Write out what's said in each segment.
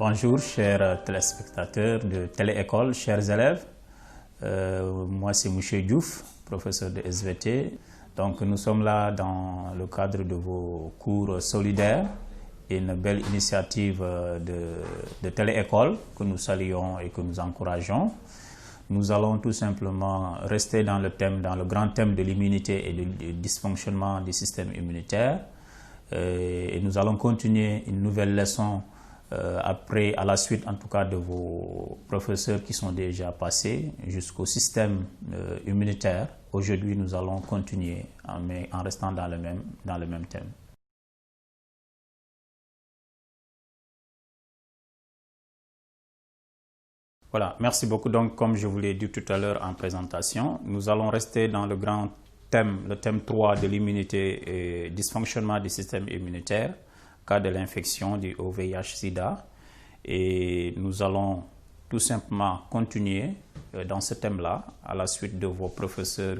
Bonjour chers téléspectateurs de Télé-École, chers élèves. Moi c'est M. Diouf, professeur de SVT. Donc nous sommes là dans le cadre de vos cours solidaires, une belle initiative de Télé-École que nous saluons et que nous encourageons. Nous allons tout simplement rester dans le grand thème de l'immunité et du dysfonctionnement du système immunitaire. Et nous allons continuer une nouvelle leçon à la suite en tout cas de vos professeurs qui sont déjà passés jusqu'au système immunitaire. Aujourd'hui, nous allons continuer mais en restant dans le même thème. Voilà, merci beaucoup. Donc, comme je vous l'ai dit tout à l'heure en présentation, nous allons rester dans le grand thème, le thème 3 de l'immunité et dysfonctionnement du système immunitaire, cas de l'infection du VIH-Sida. Et nous allons tout simplement continuer dans ce thème-là à la suite de vos professeurs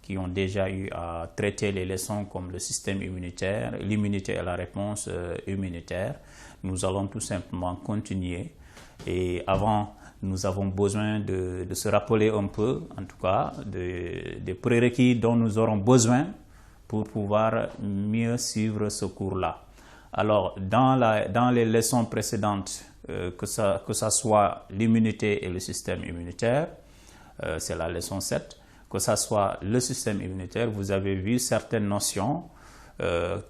qui ont déjà eu à traiter les leçons comme le système immunitaire, l'immunité et la réponse immunitaire. Nous allons tout simplement continuer. Et avant, nous avons besoin de se rappeler un peu, en tout cas, des prérequis dont nous aurons besoin pour pouvoir mieux suivre ce cours-là. Alors, dans les leçons précédentes, que ça soit l'immunité et le système immunitaire, c'est la leçon 7, que ça soit le système immunitaire, vous avez vu certaines notions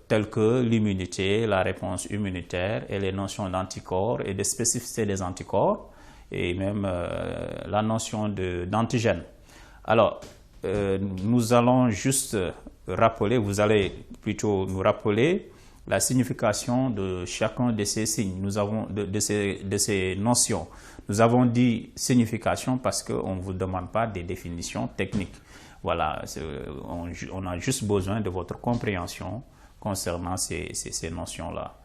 telles que l'immunité, la réponse immunitaire et les notions d'anticorps et de spécificité des anticorps et même la notion d'antigène. Alors, nous allons juste rappeler, vous allez plutôt nous rappeler la signification de chacun de ces signes, de ces notions. Nous avons dit signification parce qu'on ne vous demande pas des définitions techniques. Voilà, on a juste besoin de votre compréhension concernant ces notions-là.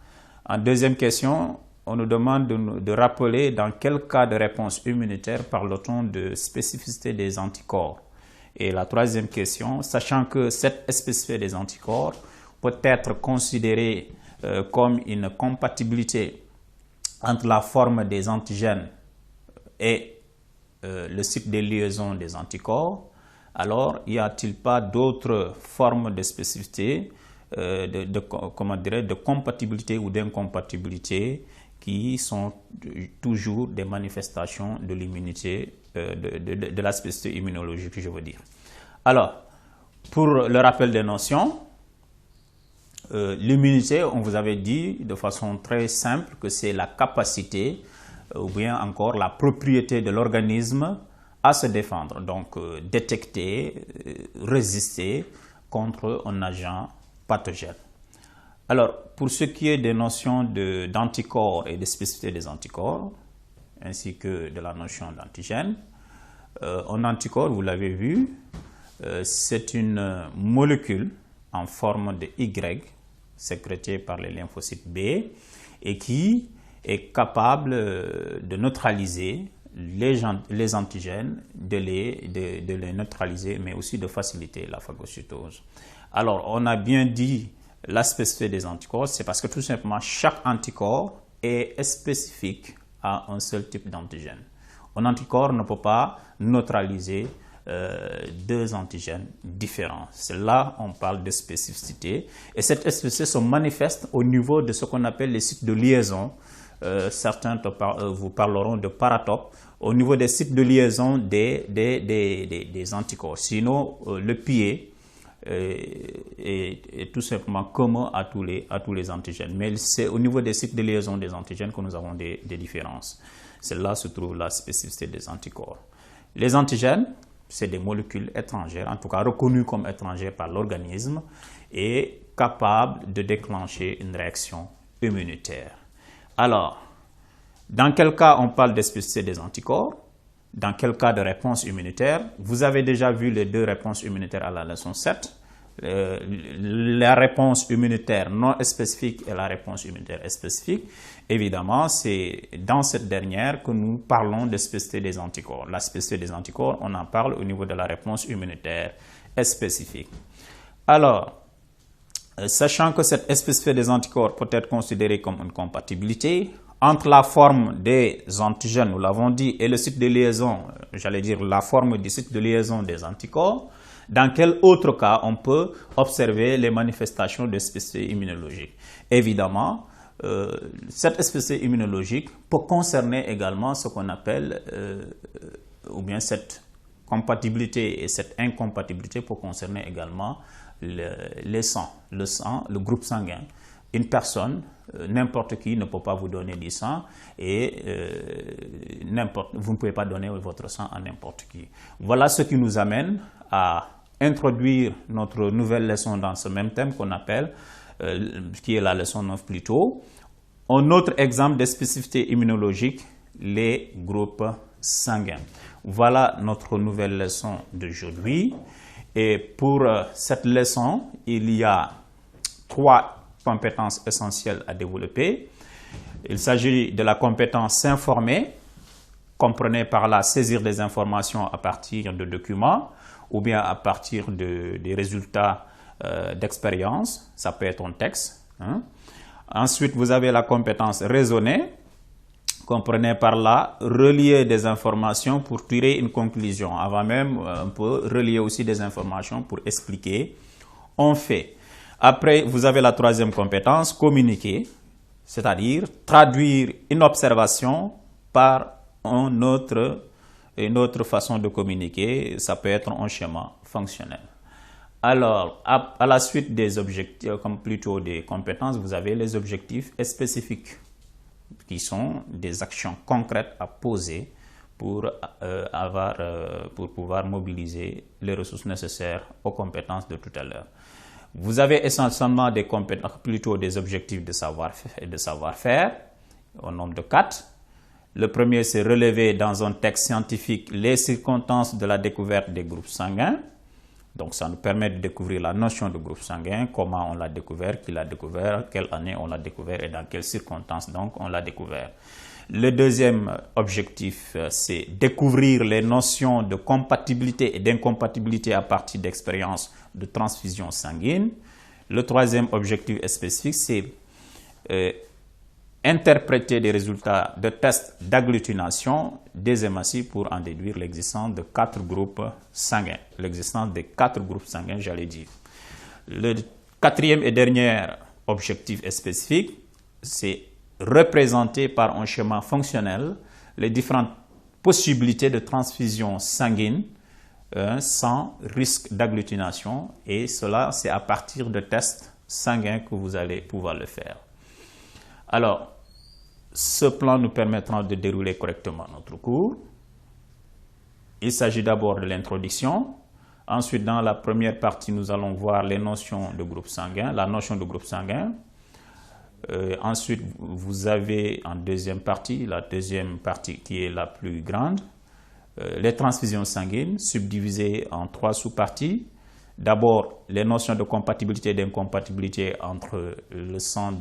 En deuxième question, on nous demande de rappeler dans quel cas de réponse immunitaire parle-t-on de spécificité des anticorps. Et la troisième question, sachant que cette spécificité des anticorps peut être considérée comme une compatibilité entre la forme des antigènes et le site de liaison des anticorps, alors y a-t-il pas d'autres formes de spécificité, de compatibilité ou d'incompatibilité qui sont toujours des manifestations de l'immunité, de la spécificité immunologique, je veux dire. Alors, pour le rappel des notions, l'immunité, on vous avait dit de façon très simple que c'est la capacité ou bien encore la propriété de l'organisme à se défendre, donc détecter, résister contre un agent pathogène. Alors, pour ce qui est des notions d'anticorps et de spécificité des anticorps, ainsi que de la notion d'antigène, un anticorps, vous l'avez vu, c'est une molécule en forme de Y, sécrétée par les lymphocytes B, et qui est capable de neutraliser les antigènes, de les neutraliser, mais aussi de faciliter la phagocytose. Alors, on a bien dit la spécificité des anticorps, c'est parce que tout simplement, chaque anticorps est spécifique à un seul type d'antigène. Un anticorps ne peut pas neutraliser deux antigènes différents. C'est là on parle de spécificité. Et cette spécificité se manifeste au niveau de ce qu'on appelle les sites de liaison. Certains vous parleront de paratopes au niveau des sites de liaison des anticorps. Sinon, le pied est tout simplement commun à tous les antigènes. Mais c'est au niveau des sites de liaison des antigènes que nous avons des différences. C'est là se trouve la spécificité des anticorps. Les antigènes, c'est des molécules étrangères, en tout cas reconnues comme étrangères par l'organisme et capables de déclencher une réaction immunitaire. Alors, dans quel cas on parle de spécificité des anticorps? Dans quel cas de réponse immunitaire? Vous avez déjà vu les deux réponses immunitaires à la leçon 7. La réponse immunitaire non spécifique et la réponse immunitaire spécifique. Évidemment, c'est dans cette dernière que nous parlons de spécificité des anticorps. La spécificité des anticorps, on en parle au niveau de la réponse immunitaire spécifique. Alors, sachant que cette spécificité des anticorps peut être considérée comme une compatibilité entre la forme des antigènes, nous l'avons dit, et le site de liaison, j'allais dire la forme du site de liaison des anticorps, dans quel autre cas on peut observer les manifestations de spécificité immunologique? Évidemment, cette spécificité immunologique peut concerner également ce qu'on appelle, ou bien cette compatibilité et cette incompatibilité peut concerner également les sangs, le groupe sanguin. Une personne, n'importe qui ne peut pas vous donner du sang et vous ne pouvez pas donner votre sang à n'importe qui. Voilà ce qui nous amène à introduire notre nouvelle leçon dans ce même thème qu'on appelle, qui est la leçon 9 plutôt. Un autre exemple de spécificité immunologique, les groupes sanguins. Voilà notre nouvelle leçon d'aujourd'hui. Et pour cette leçon, il y a 3 compétences essentielles à développer. Il s'agit de la compétence s'informer, comprenez par là saisir des informations à partir de documents ou bien à partir des résultats d'expérience, ça peut être un texte. Hein. Ensuite, vous avez la compétence raisonner, comprenez par là relier des informations pour tirer une conclusion. Avant même, on peut relier aussi des informations pour expliquer un fait. Après, vous avez la 3e compétence, communiquer, c'est-à-dire traduire une observation par une autre façon de communiquer. Ça peut être un schéma fonctionnel. Alors, à la suite des objectifs, comme plutôt des compétences, vous avez les objectifs spécifiques, qui sont des actions concrètes à poser pour pouvoir mobiliser les ressources nécessaires aux compétences de tout à l'heure. Vous avez essentiellement des compétences, plutôt des objectifs de savoir-faire, au nombre de 4. Le premier, c'est relever dans un texte scientifique les circonstances de la découverte des groupes sanguins. Donc, ça nous permet de découvrir la notion de groupe sanguin, comment on l'a découvert, qui l'a découvert, quelle année on l'a découvert et dans quelles circonstances donc on l'a découvert. Le deuxième objectif, c'est découvrir les notions de compatibilité et d'incompatibilité à partir d'expériences de transfusion sanguine. Le troisième objectif spécifique, c'est interpréter des résultats de tests d'agglutination des hématies pour en déduire l'existence de 4 groupes sanguins. L'existence des 4 groupes sanguins, j'allais dire. Le 4e et dernier objectif spécifique, c'est représenter par un schéma fonctionnel les différentes possibilités de transfusion sanguine sans risque d'agglutination. Et cela, c'est à partir de tests sanguins que vous allez pouvoir le faire. Alors, ce plan nous permettra de dérouler correctement notre cours. Il s'agit d'abord de l'introduction. Ensuite, dans la première partie, nous allons voir les notions de groupe sanguin, la notion de groupe sanguin. Ensuite, vous avez en deuxième partie, la deuxième partie qui est la plus grande, les transfusions sanguines subdivisées en 3 sous-parties. D'abord, les notions de compatibilité et d'incompatibilité entre le sang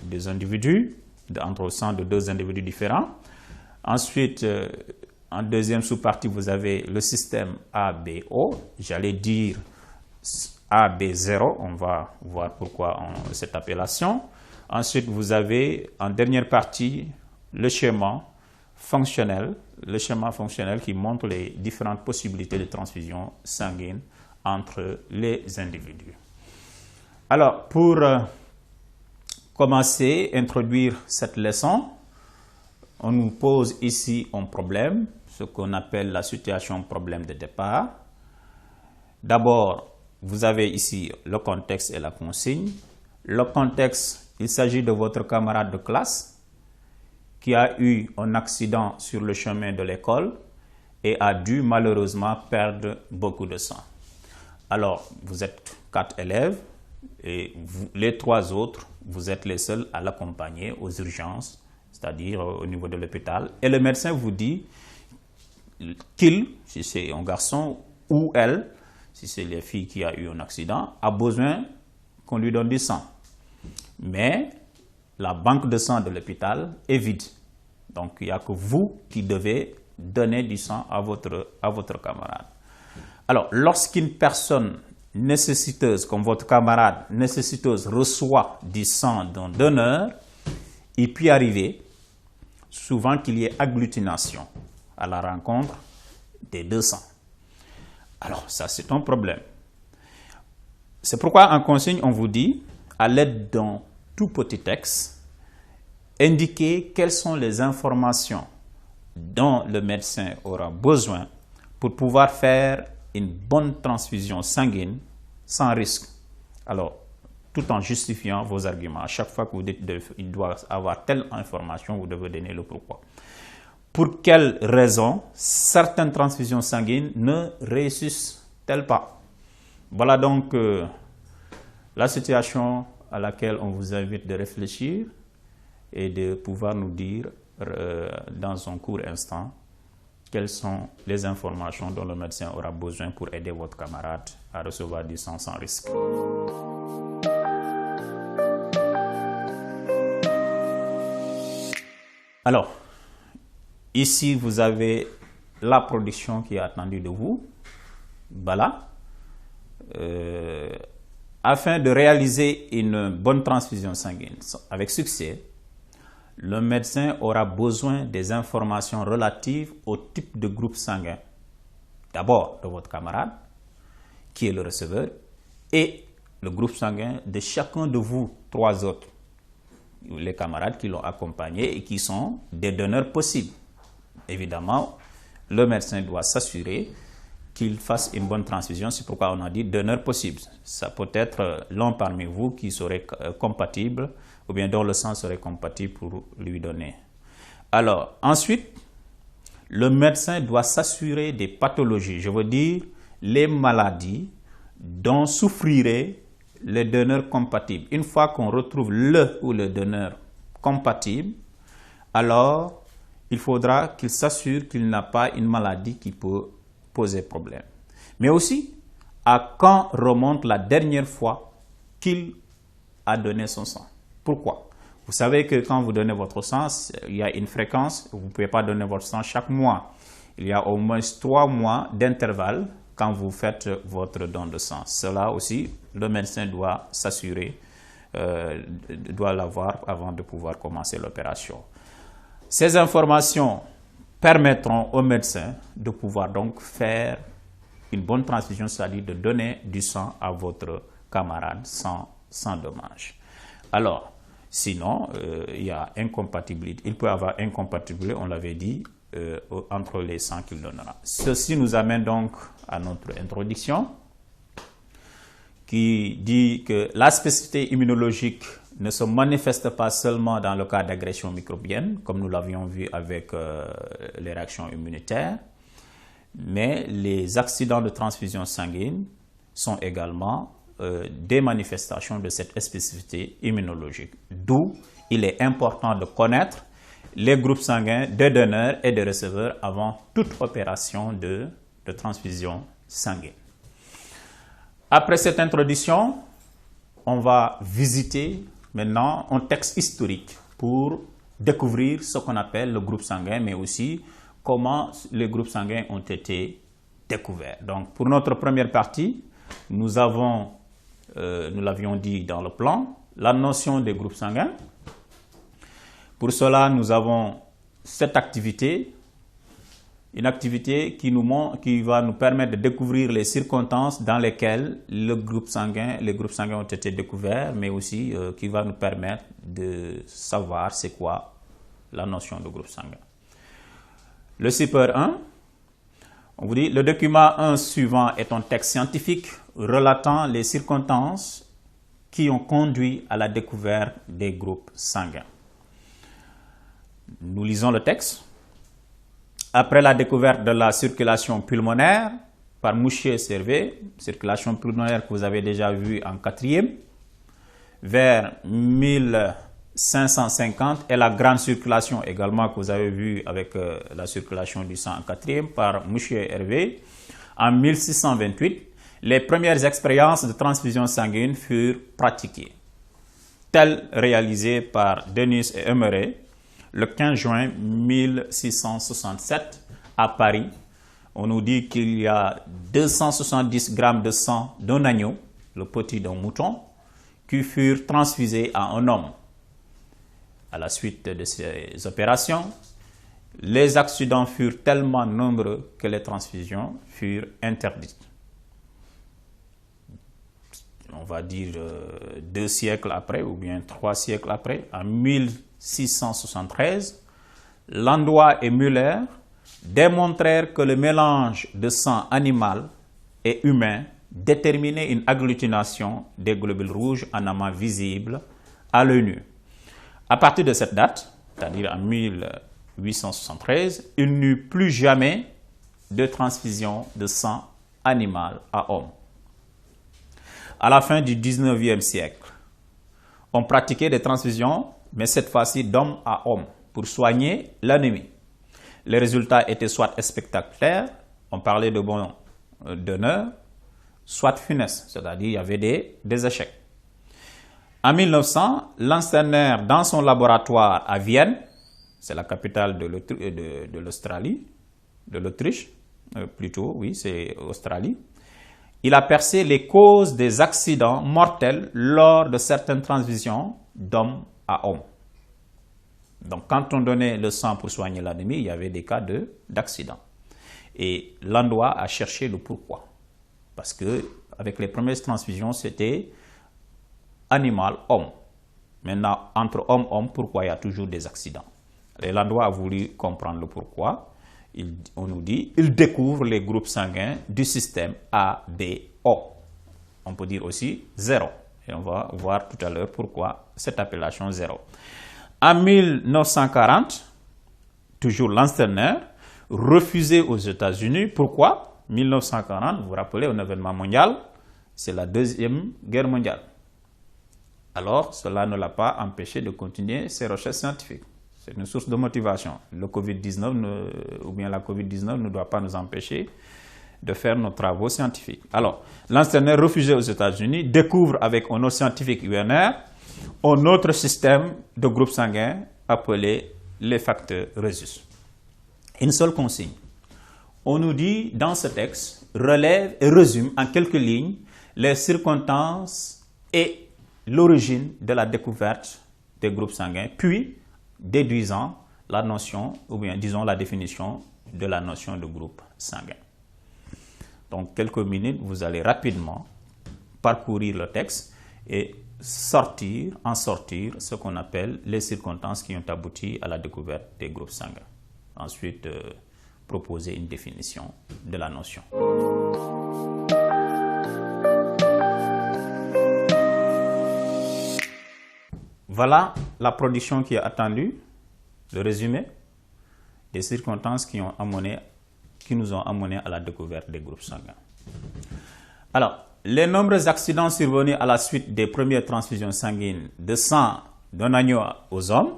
des individus, entre le sang de 2 individus différents. Ensuite, en deuxième sous-partie, vous avez le système ABO, j'allais dire AB0, on va voir pourquoi cette appellation. Ensuite, vous avez en dernière partie le schéma fonctionnel qui montre les différentes possibilités de transfusion sanguine entre les individus. Alors, pour commencer, introduire cette leçon, on nous pose ici un problème, ce qu'on appelle la situation problème de départ. D'abord, vous avez ici le contexte et la consigne. Le contexte, il s'agit de votre camarade de classe qui a eu un accident sur le chemin de l'école et a dû malheureusement perdre beaucoup de sang. Alors, vous êtes 4 élèves et les 3 autres, vous êtes les seuls à l'accompagner aux urgences, c'est-à-dire au niveau de l'hôpital. Et le médecin vous dit qu'il, si c'est un garçon, ou elle, si c'est les filles qui a eu un accident, a besoin qu'on lui donne du sang. Mais la banque de sang de l'hôpital est vide. Donc, il n'y a que vous qui devez donner du sang à votre camarade. Alors, lorsqu'une personne nécessiteuse, comme votre camarade nécessiteuse, reçoit du sang d'un donneur, il peut arriver souvent qu'il y ait agglutination à la rencontre des deux sangs. Alors, ça, c'est un problème. C'est pourquoi en consigne, on vous dit, à l'aide d'un tout petit texte, indiquer quelles sont les informations dont le médecin aura besoin pour pouvoir faire une bonne transfusion sanguine sans risque. Alors, tout en justifiant vos arguments. À chaque fois que vous dites qu'il doit avoir telle information, vous devez donner le pourquoi. Pour quelles raisons certaines transfusions sanguines ne réussissent-elles pas? Voilà donc la situation à laquelle on vous invite de réfléchir et de pouvoir nous dire dans un court instant quelles sont les informations dont le médecin aura besoin pour aider votre camarade à recevoir du sang sans risque. Alors, ici vous avez la production qui est attendue de vous. Voilà. Afin de réaliser une bonne transfusion sanguine avec succès, le médecin aura besoin des informations relatives au type de groupe sanguin. D'abord de votre camarade, qui est le receveur, et le groupe sanguin de chacun de vous, trois autres, les camarades qui l'ont accompagné et qui sont des donneurs possibles. Évidemment, le médecin doit s'assurer qu'il fasse une bonne transfusion. C'est pourquoi on a dit donneur possible. Ça peut être l'un parmi vous qui serait compatible ou bien dont le sang serait compatible pour lui donner. Alors, ensuite, le médecin doit s'assurer des pathologies, je veux dire les maladies dont souffriraient les donneurs compatibles. Une fois qu'on retrouve le ou le donneur compatible, alors il faudra qu'il s'assure qu'il n'a pas une maladie qui peut poser problème. Mais aussi, à quand remonte la dernière fois qu'il a donné son sang. Pourquoi? Vous savez que quand vous donnez votre sang, il y a une fréquence, vous ne pouvez pas donner votre sang chaque mois. Il y a au moins 3 mois d'intervalle quand vous faites votre don de sang. Cela aussi, le médecin doit s'assurer, doit l'avoir avant de pouvoir commencer l'opération. Ces informations permettront au médecin de pouvoir donc faire une bonne transfusion, c'est-à-dire de donner du sang à votre camarade sans dommage. Alors, sinon, il y a incompatibilité. Il peut y avoir incompatibilité, on l'avait dit, entre les sangs qu'il donnera. Ceci nous amène donc à notre introduction qui dit que la spécificité immunologique ne se manifeste pas seulement dans le cas d'agression microbienne, comme nous l'avions vu avec les réactions immunitaires, mais les accidents de transfusion sanguine sont également des manifestations de cette spécificité immunologique. D'où il est important de connaître les groupes sanguins de donneurs et de receveurs avant toute opération de transfusion sanguine. Après cette introduction, on va visiter maintenant un texte historique pour découvrir ce qu'on appelle le groupe sanguin, mais aussi comment les groupes sanguins ont été découverts. Donc, pour notre première partie, nous l'avions dit dans le plan, la notion des groupes sanguins. Pour cela, nous avons cette activité, une activité qui va nous permettre de découvrir les circonstances dans lesquelles les groupes sanguins ont été découverts, mais aussi qui va nous permettre de savoir c'est quoi la notion de groupe sanguin. Le super 1, on vous dit, le document 1 suivant est un texte scientifique relatant les circonstances qui ont conduit à la découverte des groupes sanguins. Nous lisons le texte. Après la découverte de la circulation pulmonaire par Mouchier-Servet, circulation pulmonaire que vous avez déjà vue en 4e, vers 1550, et la grande circulation également que vous avez vue avec la circulation du sang en 4e par Mouchier-Hervé, en 1628, les premières expériences de transfusion sanguine furent pratiquées, telles réalisées par Denis et Emery le 15 juin 1667 à Paris. On nous dit qu'il y a 270 grammes de sang d'un agneau, le petit d'un mouton, qui furent transfusés à un homme. À la suite de ces opérations, les accidents furent tellement nombreux que les transfusions furent interdites. On va dire 2 siècles après, ou bien 3 siècles après, en 1673, Landois et Müller démontrèrent que le mélange de sang animal et humain déterminait une agglutination des globules rouges en amas visibles à l'œil nu. À partir de cette date, c'est-à-dire en 1873, il n'y eut plus jamais de transfusion de sang animal à homme. À la fin du 19e siècle, on pratiquait des transfusions, mais cette fois-ci d'homme à homme, pour soigner l'anémie. Les résultats étaient soit spectaculaires, on parlait de bons donneurs, soit funestes, c'est-à-dire il y avait des échecs. En 1900, Lansteiner, dans son laboratoire à Vienne, c'est la capitale de l'Australie, de l'Autriche, plutôt, oui, c'est Australie, il a percé les causes des accidents mortels lors de certaines transfusions d'homme à homme. Donc, quand on donnait le sang pour soigner l'anémie, il y avait des cas d'accident. Et Landois a cherché le pourquoi. Parce que avec les premières transfusions, c'était animal-homme. Maintenant, entre homme-homme, pourquoi il y a toujours des accidents? Et Landois a voulu comprendre le pourquoi. On nous dit, il découvre les groupes sanguins du système ABO. On peut dire aussi 0. Et on va voir tout à l'heure pourquoi cette appellation 0. En 1940, toujours Lansteiner, refusé aux États-Unis. Pourquoi? 1940, vous vous rappelez, un événement mondial, c'est la Deuxième Guerre mondiale. Alors, cela ne l'a pas empêché de continuer ses recherches scientifiques. C'est une source de motivation. Le Covid-19 ou bien la Covid-19 ne doit pas nous empêcher de faire nos travaux scientifiques. Alors, Lansteiner, refusé aux États-Unis, découvre avec un autre scientifique UNR un autre système de groupe sanguin appelé les facteurs Rhesus. Une seule consigne. On nous dit dans ce texte, relève et résume en quelques lignes les circonstances et l'origine de la découverte des groupes sanguins, puis déduisant la notion, ou bien disons la définition de la notion de groupe sanguin. Donc, quelques minutes, vous allez rapidement parcourir le texte et en sortir ce qu'on appelle les circonstances qui ont abouti à la découverte des groupes sanguins. Ensuite, proposer une définition de la notion. Voilà la production qui est attendue, le résumé des circonstances qui nous ont amenés à la découverte des groupes sanguins. Alors, les nombreux accidents survenus à la suite des premières transfusions sanguines de sang d'un agneau aux hommes,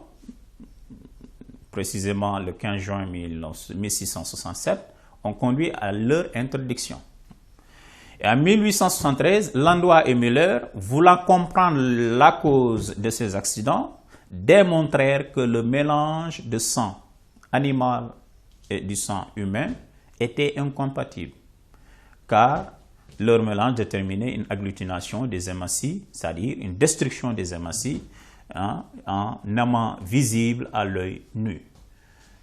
précisément le 15 juin 1667, ont conduit à leur interdiction. Et en 1873, Landois et Müller, voulant comprendre la cause de ces accidents, démontrèrent que le mélange de sang animal et du sang humain était incompatible, car leur mélange déterminait une agglutination des hématies, c'est-à-dire une destruction des hématies en amas visible à l'œil nu.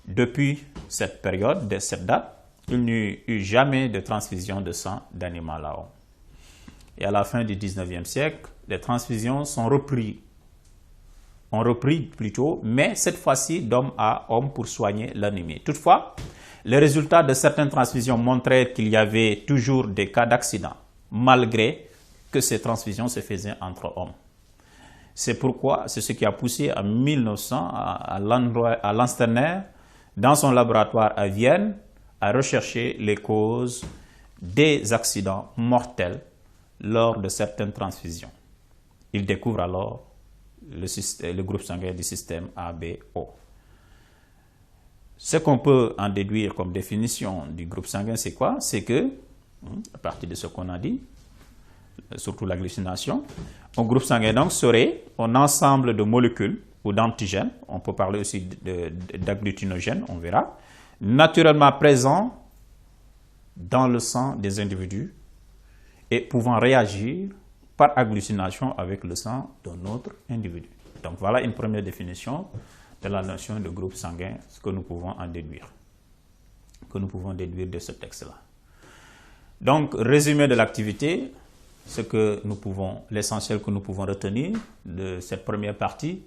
Depuis cette période, de cette date, il n'y eut jamais de transfusion de sang d'animal à homme. Et à la fin du 19e siècle, les transfusions ont repris plutôt, mais cette fois-ci d'homme à homme pour soigner l'anémie. Toutefois, les résultats de certaines transfusions montraient qu'il y avait toujours des cas d'accident, malgré que ces transfusions se faisaient entre hommes. C'est ce qui a poussé en 1900 à Lansteiner, dans son laboratoire à Vienne, à rechercher les causes des accidents mortels lors de certaines transfusions. Il découvre alors le groupe sanguin du système ABO. Ce qu'on peut en déduire comme définition du groupe sanguin, c'est quoi? C'est que, à partir de ce qu'on a dit, surtout l'agglutination, un groupe sanguin donc serait un ensemble de molécules ou d'antigènes, on peut parler aussi d'agglutinogènes, on verra, naturellement présents dans le sang des individus et pouvant réagir par agglutination avec le sang d'un autre individu. Donc voilà une première définition de la notion de groupe sanguin, ce que nous pouvons en déduire, de ce texte-là. Donc, résumé de l'activité, l'essentiel que nous pouvons retenir de cette première partie,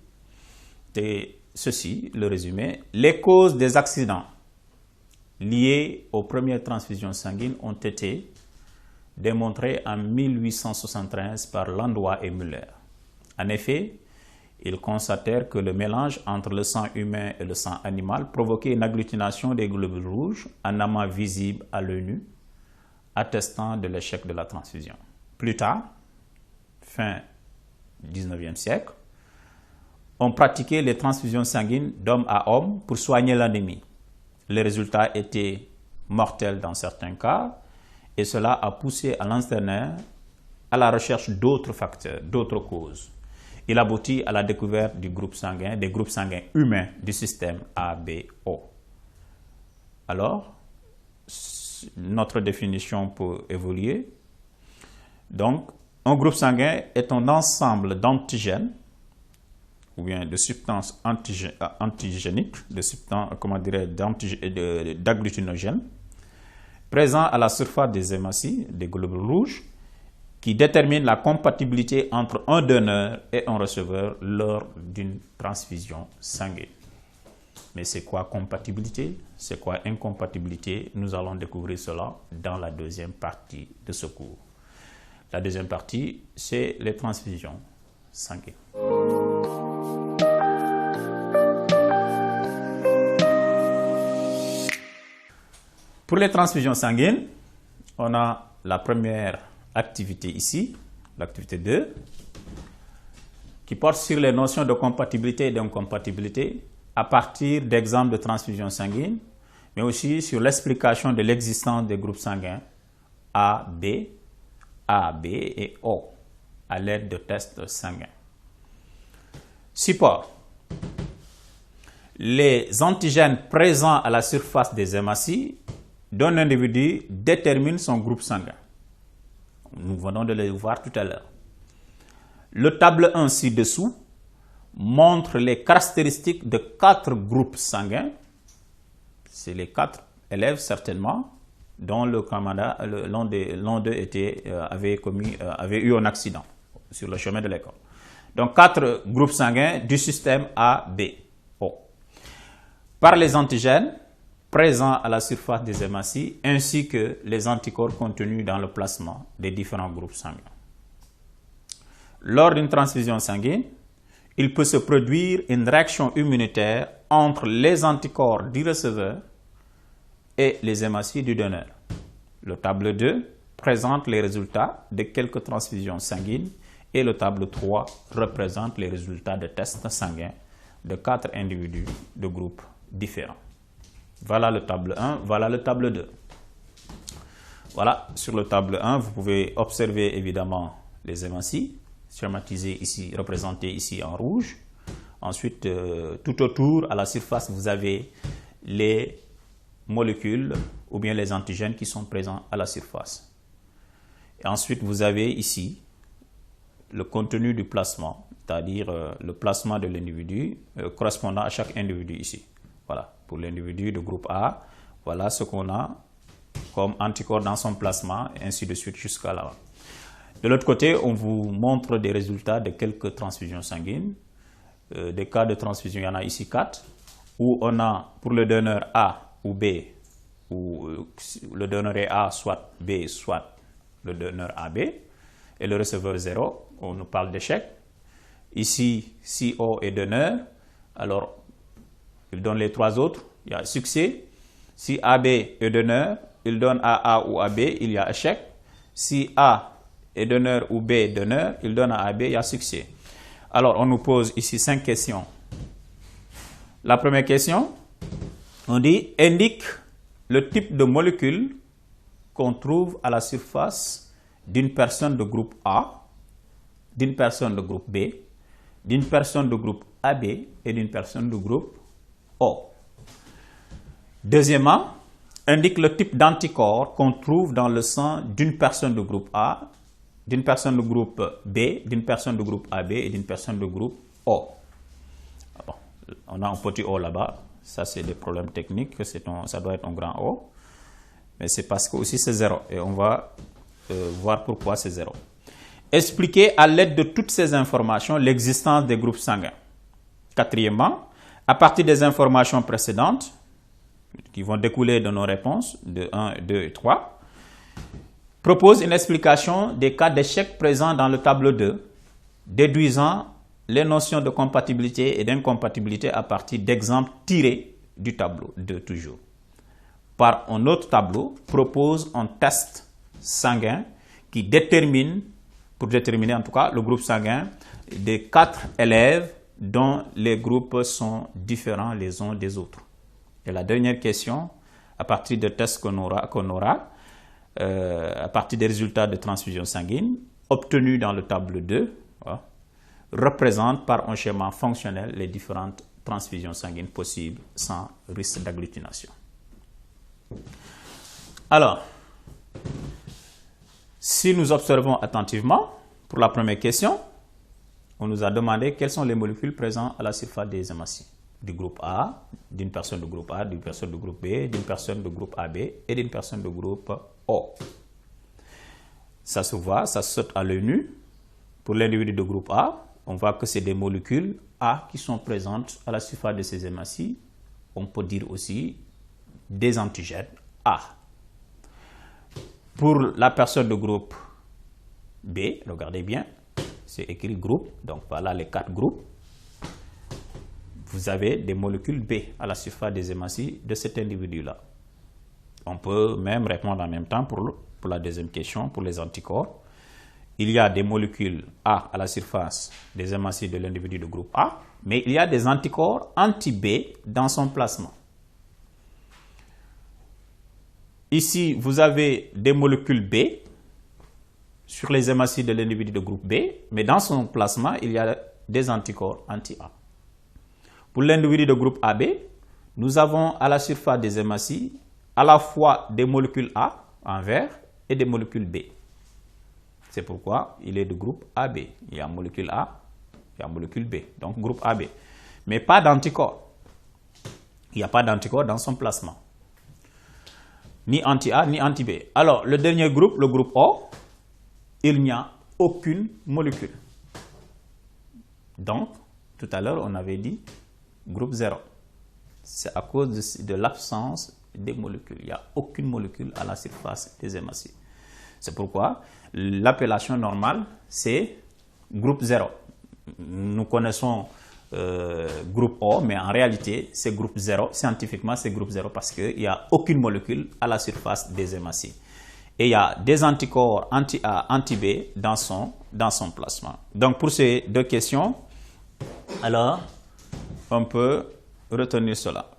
c'est ceci, le résumé. Les causes des accidents liés aux premières transfusions sanguines ont été démontrées en 1873 par Landois et Müller. En effet, ils constatèrent que le mélange entre le sang humain et le sang animal provoquait une agglutination des globules rouges, un amas visible à l'œil nu, attestant de l'échec de la transfusion. Plus tard, fin du 19e siècle, on pratiquait les transfusions sanguines d'homme à homme pour soigner l'anémie. Les résultats étaient mortels dans certains cas, et cela a poussé à Lansteiner à la recherche d'autres facteurs, d'autres causes. Il aboutit à la découverte des groupes sanguins humains du système ABO. Alors, notre définition peut évoluer. Donc, un groupe sanguin est un ensemble d'antigènes ou bien de substances antigéniques, d'agglutinogènes, présents à la surface des hématies, des globules rouges, qui déterminent la compatibilité entre un donneur et un receveur lors d'une transfusion sanguine. Mais c'est quoi compatibilité? C'est quoi incompatibilité? Nous allons découvrir cela dans la deuxième partie de ce cours. La deuxième partie, c'est les transfusions sanguines. Pour les transfusions sanguines, on a la première activité ici, l'activité 2, qui porte sur les notions de compatibilité et d'incompatibilité à partir d'exemples de transfusion sanguine, mais aussi sur l'explication de l'existence des groupes sanguins A, B, AB et O à l'aide de tests sanguins. Support. Les antigènes présents à la surface des hématies d'un individu déterminent son groupe sanguin. Nous venons de le voir tout à l'heure. Le tableau 1 ci-dessous montre les caractéristiques de 4 groupes sanguins. C'est les 4 élèves certainement dont l'un d'eux avait eu un accident sur le chemin de l'école. Donc 4 groupes sanguins du système A, B, O. Par les antigènes présents à la surface des hématies ainsi que les anticorps contenus dans le plasma des différents groupes sanguins. Lors d'une transfusion sanguine, il peut se produire une réaction immunitaire entre les anticorps du receveur et les hématies du donneur. Le tableau 2 présente les résultats de quelques transfusions sanguines et le tableau 3 représente les résultats de tests sanguins de 4 individus de groupes différents. Voilà le tableau 1, voilà le tableau 2. Voilà, sur le tableau 1, vous pouvez observer évidemment les hématies, schématisées ici, représentées ici en rouge. Ensuite, tout autour, à la surface, vous avez les molécules ou bien les antigènes qui sont présents à la surface. Et ensuite, vous avez ici le contenu du plasma, c'est-à-dire le plasma de l'individu correspondant à chaque individu ici. Voilà, pour l'individu de groupe A, voilà ce qu'on a comme anticorps dans son plasma, et ainsi de suite jusqu'à là. De l'autre côté, on vous montre des résultats de quelques transfusions sanguines. Des cas de transfusion, il y en a ici 4, où on a pour le donneur A ou B, où le donneur est A, soit B, soit le donneur AB, et le receveur 0, on nous parle d'échec. Ici, si O est donneur, alors il donne les 3 autres, il y a succès. Si AB est donneur, il donne à A ou à B, il y a échec. Si A est donneur ou B est donneur, il donne à AB, il y a succès. Alors, on nous pose ici 5 questions. La première question, on dit, indique le type de molécule qu'on trouve à la surface d'une personne de groupe A, d'une personne de groupe B, d'une personne de groupe AB et d'une personne de groupe O. Deuxièmement, indique le type d'anticorps qu'on trouve dans le sang d'une personne de groupe A, d'une personne de groupe B, d'une personne de groupe AB et d'une personne de groupe O. on a un petit O là-bas. Ça, c'est des problèmes techniques. Ça doit être un grand O. Mais c'est parce que aussi c'est 0. Et on va voir pourquoi c'est 0. Expliquer à l'aide de toutes ces informations l'existence des groupes sanguins. Quatrièmement, à partir des informations précédentes, qui vont découler de nos réponses de 1, 2 et 3, propose une explication des cas d'échec présents dans le tableau 2, déduisant les notions de compatibilité et d'incompatibilité à partir d'exemples tirés du tableau 2 toujours. Par un autre tableau, propose un test sanguin qui détermine, pour déterminer en tout cas le groupe sanguin des 4 élèves dont les groupes sont différents les uns des autres. Et la dernière question, à partir des tests qu'on aura, à partir des résultats de transfusion sanguine obtenus dans le tableau 2, voilà, représente par un schéma fonctionnel les différentes transfusions sanguines possibles sans risque d'agglutination. Alors, si nous observons attentivement, pour la première question, on nous a demandé quelles sont les molécules présentes à la surface des hématies du groupe A, d'une personne du groupe A, d'une personne du groupe B, d'une personne du groupe AB et d'une personne du groupe O. Ça se voit, ça saute à l'œil nu. Pour l'individu du groupe A, on voit que c'est des molécules A qui sont présentes à la surface de ces hématies. On peut dire aussi des antigènes A. Pour la personne du groupe B, regardez bien, c'est écrit groupe, donc voilà les 4 groupes. Vous avez des molécules B à la surface des hématies de cet individu-là. On peut même répondre en même temps pour la deuxième question, pour les anticorps. Il y a des molécules A à la surface des hématies de l'individu du groupe A, mais il y a des anticorps anti-B dans son plasma. Ici, vous avez des molécules B sur les hématies de l'individu de groupe B, mais dans son plasma, il y a des anticorps anti-A. Pour l'individu de groupe AB, nous avons à la surface des hématies à la fois des molécules A en vert et des molécules B. C'est pourquoi il est de groupe AB. Il y a molécule A, il y a molécule B, donc groupe AB. Mais pas d'anticorps. Il n'y a pas d'anticorps dans son plasma. Ni anti-A, ni anti-B. Alors, le dernier groupe, le groupe O, il n'y a aucune molécule. Donc, tout à l'heure, on avait dit groupe 0. C'est à cause de l'absence des molécules. Il n'y a aucune molécule à la surface des hématies. C'est pourquoi l'appellation normale, c'est groupe 0. Nous connaissons groupe O, mais en réalité, c'est groupe 0. Scientifiquement, c'est groupe 0 parce qu'il n'y a aucune molécule à la surface des hématies. Et il y a des anticorps anti-A, anti-B dans son plasma. Donc, pour ces deux questions, alors, on peut retenir cela.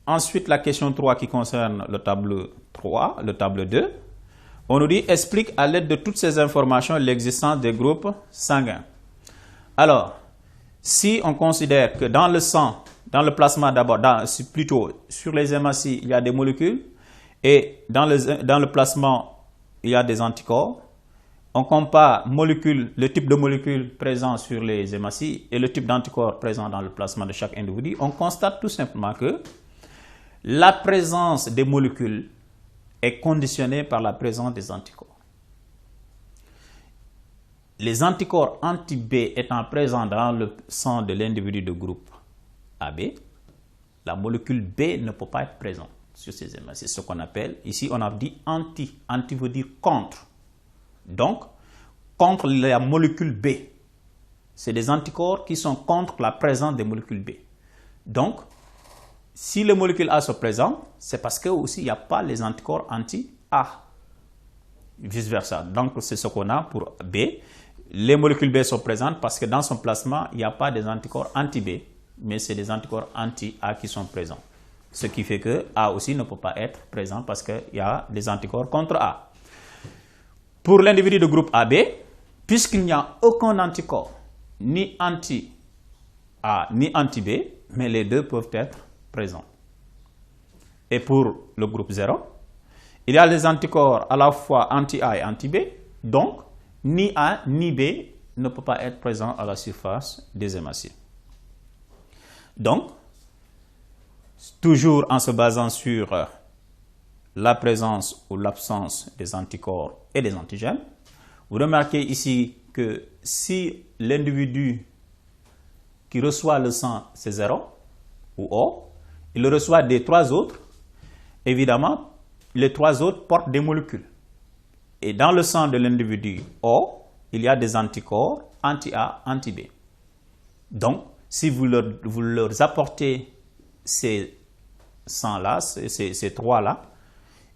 Ensuite, la question 3 qui concerne le tableau 3, le tableau 2. On nous dit, explique à l'aide de toutes ces informations l'existence des groupes sanguins. Alors, si on considère que dans le sang, dans le plasma d'abord, plutôt sur les hématies, il y a des molécules, et dans le plasma, il y a des anticorps, on compare le type de molécules présent sur les hématies et le type d'anticorps présent dans le plasma de chaque individu, on constate tout simplement que la présence des molécules est conditionnée par la présence des anticorps. Les anticorps anti-B étant présents dans le sang de l'individu de groupe AB, la molécule B ne peut pas être présente sur ces hématies. C'est ce qu'on appelle, ici on a dit anti. Anti veut dire contre. Donc, contre la molécule B. C'est des anticorps qui sont contre la présence des molécules B. Donc, si les molécules A sont présentes, c'est parce que aussi il n'y a pas les anticorps anti-A. Vice-versa. Donc, c'est ce qu'on a pour B. Les molécules B sont présentes parce que dans son plasma, il n'y a pas des anticorps anti-B, mais c'est des anticorps anti-A qui sont présents. Ce qui fait que A aussi ne peut pas être présent parce qu'il y a des anticorps contre A. Pour l'individu de groupe AB, puisqu'il n'y a aucun anticorps, ni anti-A, ni anti-B, mais les deux peuvent être présents. Et pour le groupe 0, il y a des anticorps à la fois anti-A et anti-B, donc ni A ni B ne peut pas être présent à la surface des hématies. Donc, toujours en se basant sur la présence ou l'absence des anticorps et des antigènes, vous remarquez ici que si l'individu qui reçoit le sang, c'est 0 ou O, il le reçoit des 3 autres, évidemment, les 3 autres portent des molécules. Et dans le sang de l'individu O, il y a des anticorps anti-A, anti-B. Donc, si vous leur apportez ces sangs-là, ces 3-là,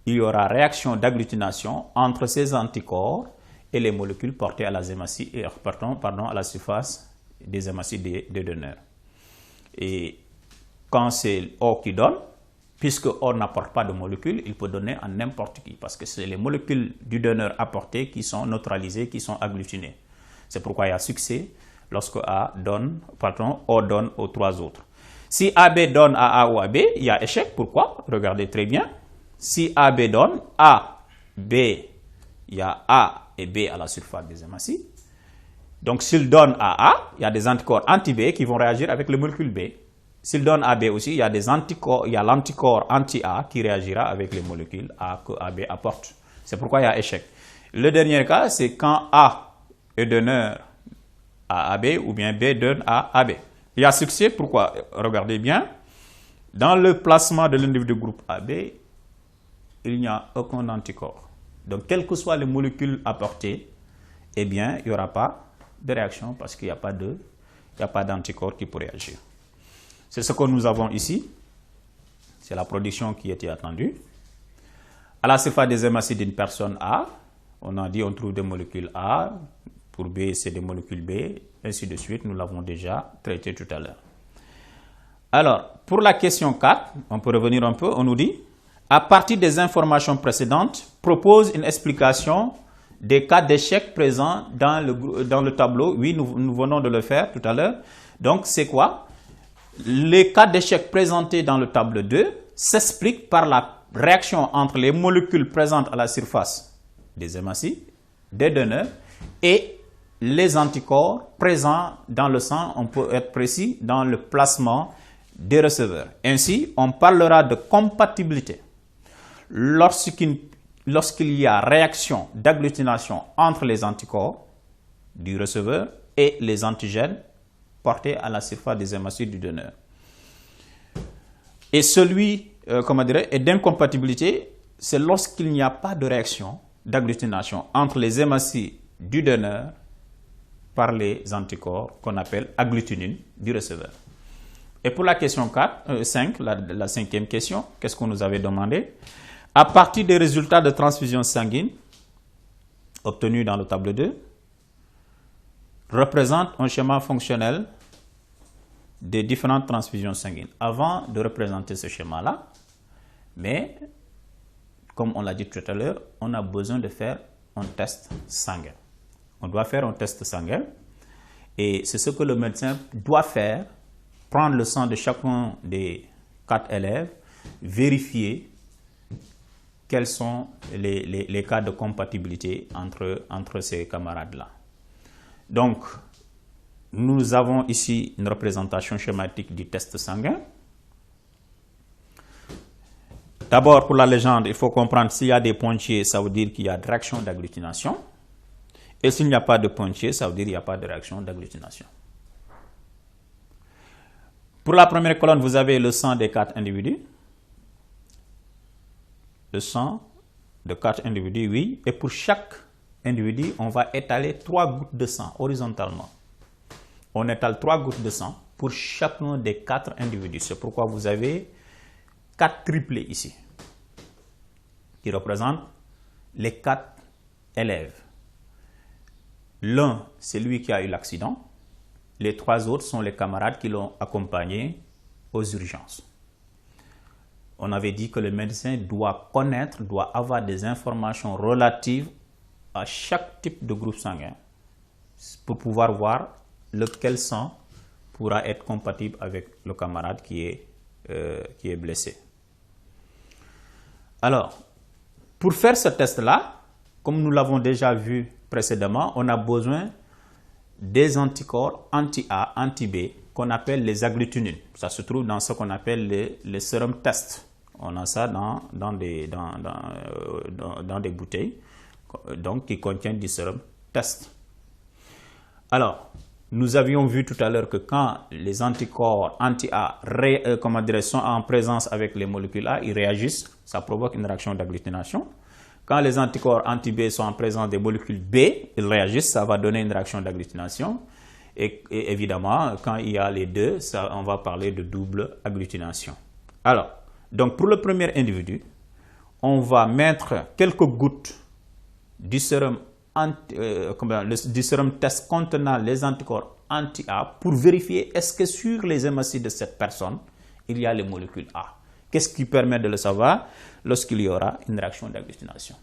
il y aura réaction d'agglutination entre ces anticorps et les molécules portées à la zématie, à la surface des hématies des donneurs. Et quand c'est O qui donne, puisque O n'apporte pas de molécules, il peut donner à n'importe qui, parce que c'est les molécules du donneur apportées qui sont neutralisées, qui sont agglutinées. C'est pourquoi il y a succès lorsque O donne aux 3 autres. Si AB donne à A ou à B, il y a échec. Pourquoi? Regardez très bien. Si AB donne A, B, il y a A et B à la surface des hématies. Donc, s'il donne à A, il y a des anticorps anti-B qui vont réagir avec le molécule B. S'il donne à B aussi, il y a des anticorps, il y a l'anticorps anti-A qui réagira avec les molécules A que AB apporte. C'est pourquoi il y a échec. Le dernier cas, c'est quand A est donneur à AB ou bien B donne à AB. Il y a succès, pourquoi? Regardez bien. Dans le placement de l'individu groupe AB, il n'y a aucun anticorps. Donc, quelles que soient les molécules apportées, eh bien, il n'y aura pas de réaction parce qu'il n'y a pas d'anticorps qui pourrait agir. C'est ce que nous avons ici. C'est la production qui était attendue. À la surface des hématies d'une personne A, on a dit on trouve des molécules A. Pour B, c'est des molécules B. Ainsi de suite, nous l'avons déjà traité tout à l'heure. Alors, pour la question 4, on peut revenir un peu. On nous dit, à partir des informations précédentes, propose une explication des cas d'échec présents dans le tableau. Oui, nous venons de le faire tout à l'heure. Donc, c'est quoi? Les cas d'échec présentés dans le tableau 2 s'expliquent par la réaction entre les molécules présentes à la surface des hématies, des donneurs, et les anticorps présents dans le sang, on peut être précis, dans le plasma des receveurs. Ainsi, on parlera de compatibilité lorsqu'il y a réaction d'agglutination entre les anticorps du receveur et les antigènes portés à la surface des hématies du donneur. Et celui d'incompatibilité, c'est lorsqu'il n'y a pas de réaction d'agglutination entre les hématies du donneur par les anticorps qu'on appelle agglutinine du receveur. Et pour la question 5, la cinquième question, qu'est-ce qu'on nous avait demandé? À partir des résultats de transfusion sanguine obtenus dans le tableau 2, représente un schéma fonctionnel des différentes transfusions sanguines. Avant de représenter ce schéma-là, mais comme on l'a dit tout à l'heure, on a besoin de faire un test sanguin. On doit faire un test sanguin et c'est ce que le médecin doit faire, prendre le sang de chacun des 4 élèves, vérifier quels sont les cas de compatibilité entre ces camarades-là. Donc, nous avons ici une représentation schématique du test sanguin. D'abord, pour la légende, il faut comprendre s'il y a des pointillés, ça veut dire qu'il y a de réaction d'agglutination. Et s'il n'y a pas de pointillés, ça veut dire qu'il n'y a pas de réaction d'agglutination. Pour la première colonne, vous avez le sang des 4 individus. Le sang de 4 individus, oui. Et pour chaque individu, on va étaler 3 gouttes de sang horizontalement. On étale 3 gouttes de sang pour chacun des 4 individus. C'est pourquoi vous avez 4 triplés ici, qui représentent les 4 élèves. L'un, c'est lui qui a eu l'accident. Les 3 autres sont les camarades qui l'ont accompagné aux urgences. On avait dit que le médecin doit connaître, doit avoir des informations relatives à chaque type de groupe sanguin pour pouvoir voir lequel sang pourra être compatible avec le camarade qui est blessé. Alors, pour faire ce test-là, comme nous l'avons déjà vu précédemment, on a besoin des anticorps anti-A, anti-B qu'on appelle les agglutinines. Ça se trouve dans ce qu'on appelle les sérum tests. On a ça dans des bouteilles donc, qui contiennent du sérum test. Alors, nous avions vu tout à l'heure que quand les anticorps anti-A sont en présence avec les molécules A, ils réagissent, ça provoque une réaction d'agglutination. Quand les anticorps anti-B sont en présence des molécules B, ils réagissent, ça va donner une réaction d'agglutination. Et évidemment, quand il y a les deux, on va parler de double agglutination. Alors, donc pour le premier individu, on va mettre quelques gouttes du sérum test contenant les anticorps anti-A pour vérifier est-ce que sur les hémocytes de cette personne, il y a les molécules A. Qu'est-ce qui permet de le savoir? Lorsqu'il y aura une réaction d'agglutination.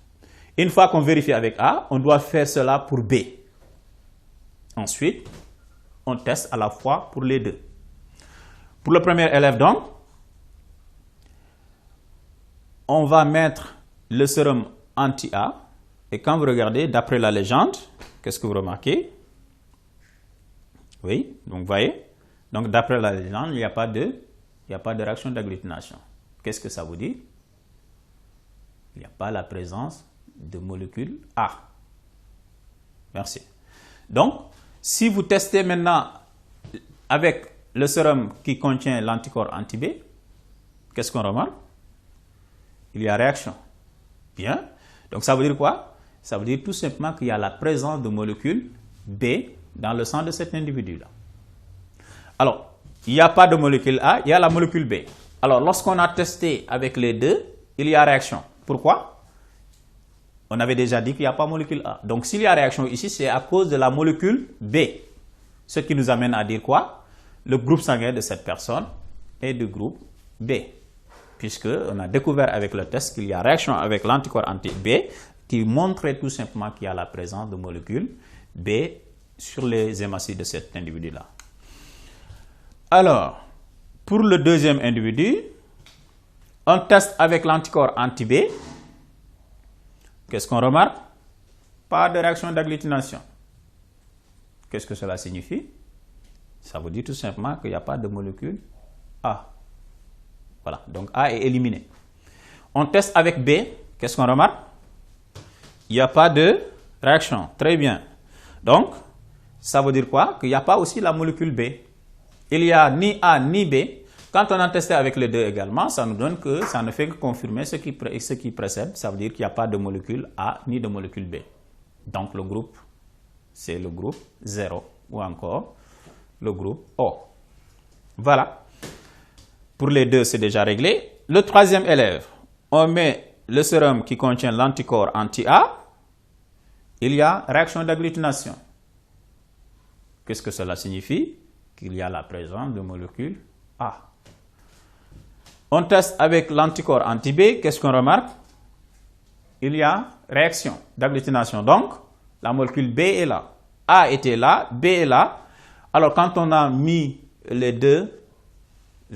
Une fois qu'on vérifie avec A, on doit faire cela pour B. Ensuite, on teste à la fois pour les deux. Pour le premier élève donc, on va mettre le sérum anti-A. Et quand vous regardez, d'après la légende, qu'est-ce que vous remarquez? Oui, donc vous voyez. Donc d'après la légende, il n'y a pas de réaction d'agglutination. Qu'est-ce que ça vous dit? Il n'y a pas la présence de molécules A. Merci. Donc, si vous testez maintenant avec le sérum qui contient l'anticorps anti-B, qu'est-ce qu'on remarque? Il y a réaction. Bien. Donc, ça veut dire quoi? Ça veut dire tout simplement qu'il y a la présence de molécules B dans le sang de cet individu-là. Alors, il n'y a pas de molécule A, il y a la molécule B. Alors, lorsqu'on a testé avec les deux, il y a réaction. Pourquoi? On avait déjà dit qu'il n'y a pas de molécule A. Donc, s'il y a réaction ici, c'est à cause de la molécule B. Ce qui nous amène à dire quoi? Le groupe sanguin de cette personne est du groupe B. Puisqu'on a découvert avec le test qu'il y a réaction avec l'anticorps anti-B qui montrait tout simplement qu'il y a la présence de molécules B sur les hémocytes de cet individu-là. Alors, pour le deuxième individu, on teste avec l'anticorps anti-B. Qu'est-ce qu'on remarque? Pas de réaction d'agglutination. Qu'est-ce que cela signifie? Ça veut dire tout simplement qu'il n'y a pas de molécule A. Voilà, donc A est éliminé. On teste avec B. Qu'est-ce qu'on remarque? Il n'y a pas de réaction. Très bien. Donc, ça veut dire quoi? Qu'il n'y a pas aussi la molécule B. Il n'y a ni A ni B. Quand on a testé avec les deux également, ça nous donne que ça ne fait que confirmer ce qui précède. Ça veut dire qu'il n'y a pas de molécule A ni de molécule B. Donc le groupe, c'est le groupe 0 ou encore le groupe O. Voilà. Pour les deux, c'est déjà réglé. Le troisième élève, on met le sérum qui contient l'anticorps anti-A. Il y a réaction d'agglutination. Qu'est-ce que cela signifie? Qu'il y a la présence de molécules A. On teste avec l'anticorps anti-B. Qu'est-ce qu'on remarque? Il y a réaction d'agglutination. Donc, la molécule B est là. A était là, B est là. Alors, quand on a mis les deux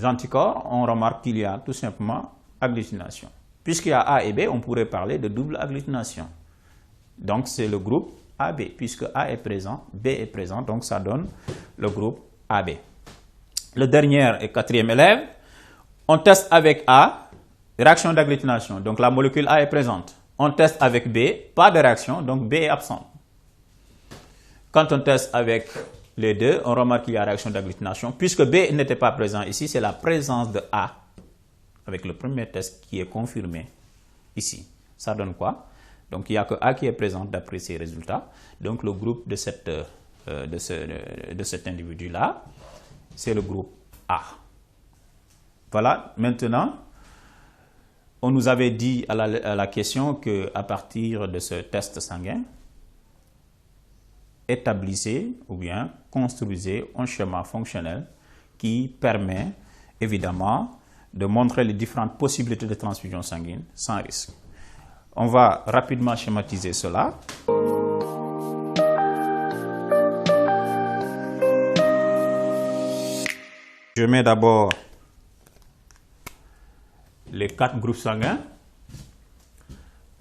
anticorps, on remarque qu'il y a tout simplement agglutination. Puisqu'il y a A et B, on pourrait parler de double agglutination. Donc, c'est le groupe AB. Puisque A est présent, B est présent. Donc, ça donne le groupe AB. Le dernier et quatrième élève, on teste avec A, réaction d'agglutination. Donc, la molécule A est présente. On teste avec B, pas de réaction, donc B est absent. Quand on teste avec les deux, on remarque qu'il y a réaction d'agglutination. Puisque B n'était pas présent ici, c'est la présence de A avec le premier test qui est confirmé ici. Ça donne quoi? Donc, il n'y a que A qui est présent d'après ces résultats. Donc, le groupe de cet individu-là, c'est le groupe A. Voilà, maintenant, on nous avait dit à la question qu'à partir de ce test sanguin, établissez ou bien construisez un schéma fonctionnel qui permet évidemment de montrer les différentes possibilités de transfusion sanguine sans risque. On va rapidement schématiser cela. Je mets d'abord les 4 groupes sanguins.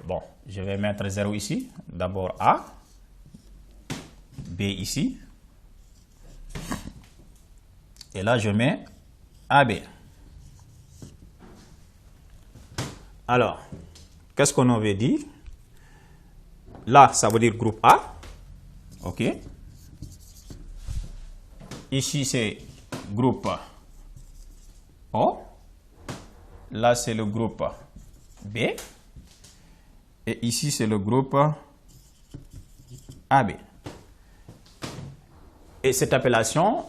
Bon, je vais mettre 0 ici. D'abord A, B ici, Et là, je mets AB. Alors, qu'est-ce qu'on avait dit? Là, ça veut dire groupe A. OK. Ici, c'est groupe O. Là, c'est le groupe B. Et ici, c'est le groupe AB. Et cette appellation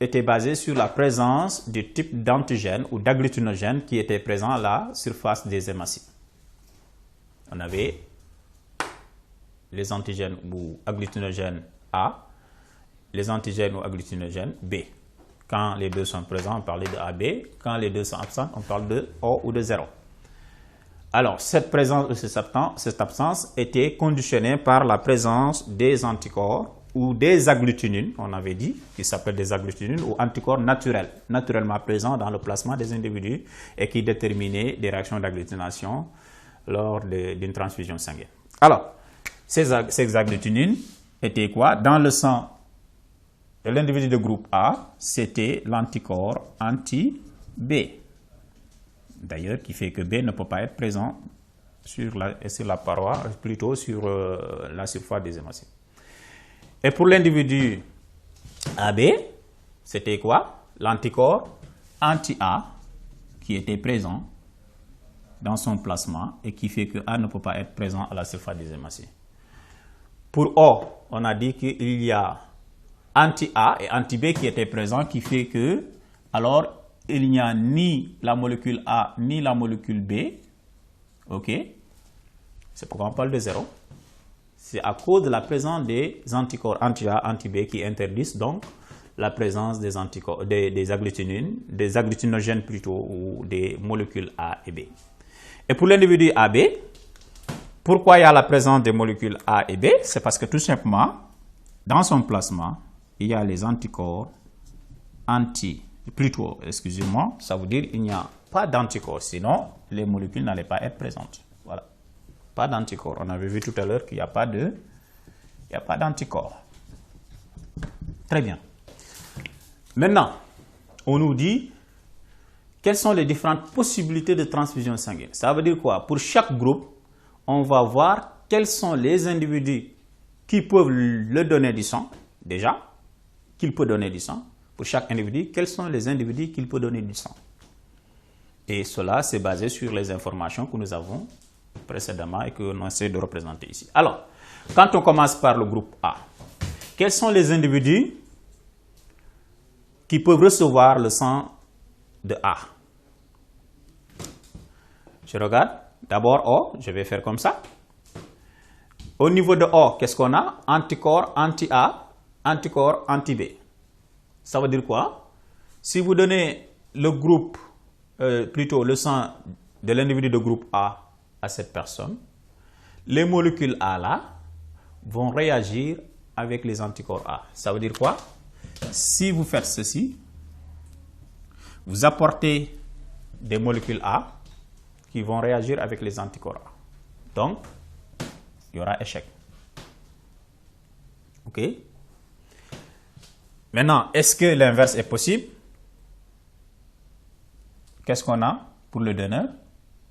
était basée sur la présence du type d'antigène ou d'agglutinogène qui était présent à la surface des hématies. On avait les antigènes ou agglutinogènes A, les antigènes ou agglutinogènes B. Quand les deux sont présents, on parlait de AB. Quand les deux sont absents, on parle de O ou de 0. Alors, cette présence ou cette absence était conditionnée par la présence des anticorps ou des agglutinines, on avait dit, qui s'appellent des agglutinines ou anticorps naturels, naturellement présents dans le plasma des individus et qui déterminaient des réactions d'agglutination lors d'une transfusion sanguine. Alors, ces agglutinines étaient quoi? Dans le sang de l'individu de groupe A, c'était l'anticorps anti-B. D'ailleurs, qui fait que B ne peut pas être présent sur la paroi, plutôt sur la surface des hématies. Et pour l'individu AB, c'était quoi? L'anticorps anti-A qui était présent dans son plasma et qui fait que A ne peut pas être présent à la surface des hématies. Pour O, on a dit qu'il y a anti-A et anti-B qui étaient présents, qui fait que, alors, il n'y a ni la molécule A ni la molécule B. OK? C'est pourquoi on parle de 0. C'est à cause de la présence des anticorps anti-A, anti-B qui interdisent donc la présence des anticorps, des agglutinines, des agglutinogènes plutôt, ou des molécules A et B. Et pour l'individu AB, pourquoi il y a la présence des molécules A et B? C'est parce que tout simplement, dans son plasma, il y a les anticorps excusez-moi, ça veut dire qu'il n'y a pas d'anticorps, sinon les molécules n'allaient pas être présentes. Voilà. Pas d'anticorps. On avait vu tout à l'heure qu'il n'y a pas d'anticorps. Très bien. Maintenant, on nous dit quelles sont les différentes possibilités de transfusion sanguine. Ça veut dire quoi? Pour chaque groupe, on va voir quels sont les individus qui peuvent le donner du sang, déjà, qu'il peut donner du sang. Pour chaque individu, quels sont les individus qu'il peut donner du sang. Et cela, c'est basé sur les informations que nous avons précédemment et que l'on essaie de représenter ici. Alors, quand on commence par le groupe A, quels sont les individus qui peuvent recevoir le sang de A? Je regarde. D'abord O, je vais faire comme ça. Au niveau de O, qu'est-ce qu'on a? Anticorps anti-A, anticorps anti-B. Ça veut dire quoi? Si vous donnez le groupe, plutôt le sang de l'individu de groupe A à cette personne, les molécules A là vont réagir avec les anticorps A. Ça veut dire quoi? Si vous faites ceci, vous apportez des molécules A qui vont réagir avec les anticorps A. Donc, il y aura échec. OK? Maintenant, est-ce que l'inverse est possible? Qu'est-ce qu'on a pour le donneur?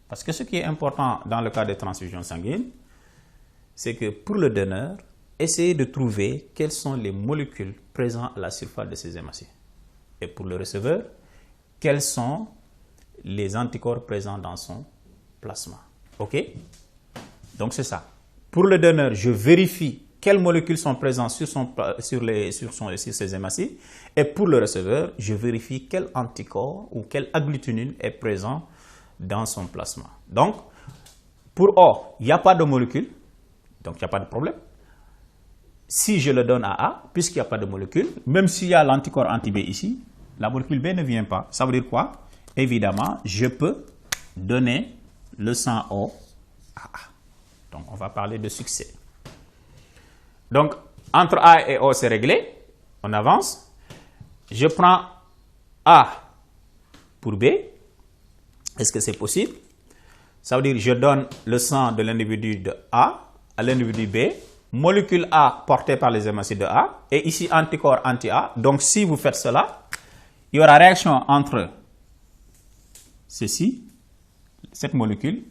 Parce que ce qui est important dans le cas des transfusions sanguines, c'est que pour le donneur, essayez de trouver quelles sont les molécules présentes à la surface de ces hématies. Et pour le receveur, quels sont les anticorps présents dans son plasma. OK? Donc c'est ça. Pour le donneur, je vérifie quelles molécules sont présentes sur ces hématies. Et pour le receveur, je vérifie quel anticorps ou quelle agglutinine est présent dans son plasma. Donc, pour O, il n'y a pas de molécule, donc il n'y a pas de problème. Si je le donne à A, puisqu'il n'y a pas de molécule, même s'il y a l'anticorps anti-B ici, la molécule B ne vient pas. Ça veut dire quoi? Évidemment, je peux donner le sang O à A. Donc, on va parler de succès. Donc, entre A et O, c'est réglé. On avance. Je prends A pour B. Est-ce que c'est possible? Ça veut dire que je donne le sang de l'individu de A à l'individu B. Molécule A portée par les hématies de A. Et ici, anticorps anti-A. Donc, si vous faites cela, il y aura réaction entre ceci, cette molécule,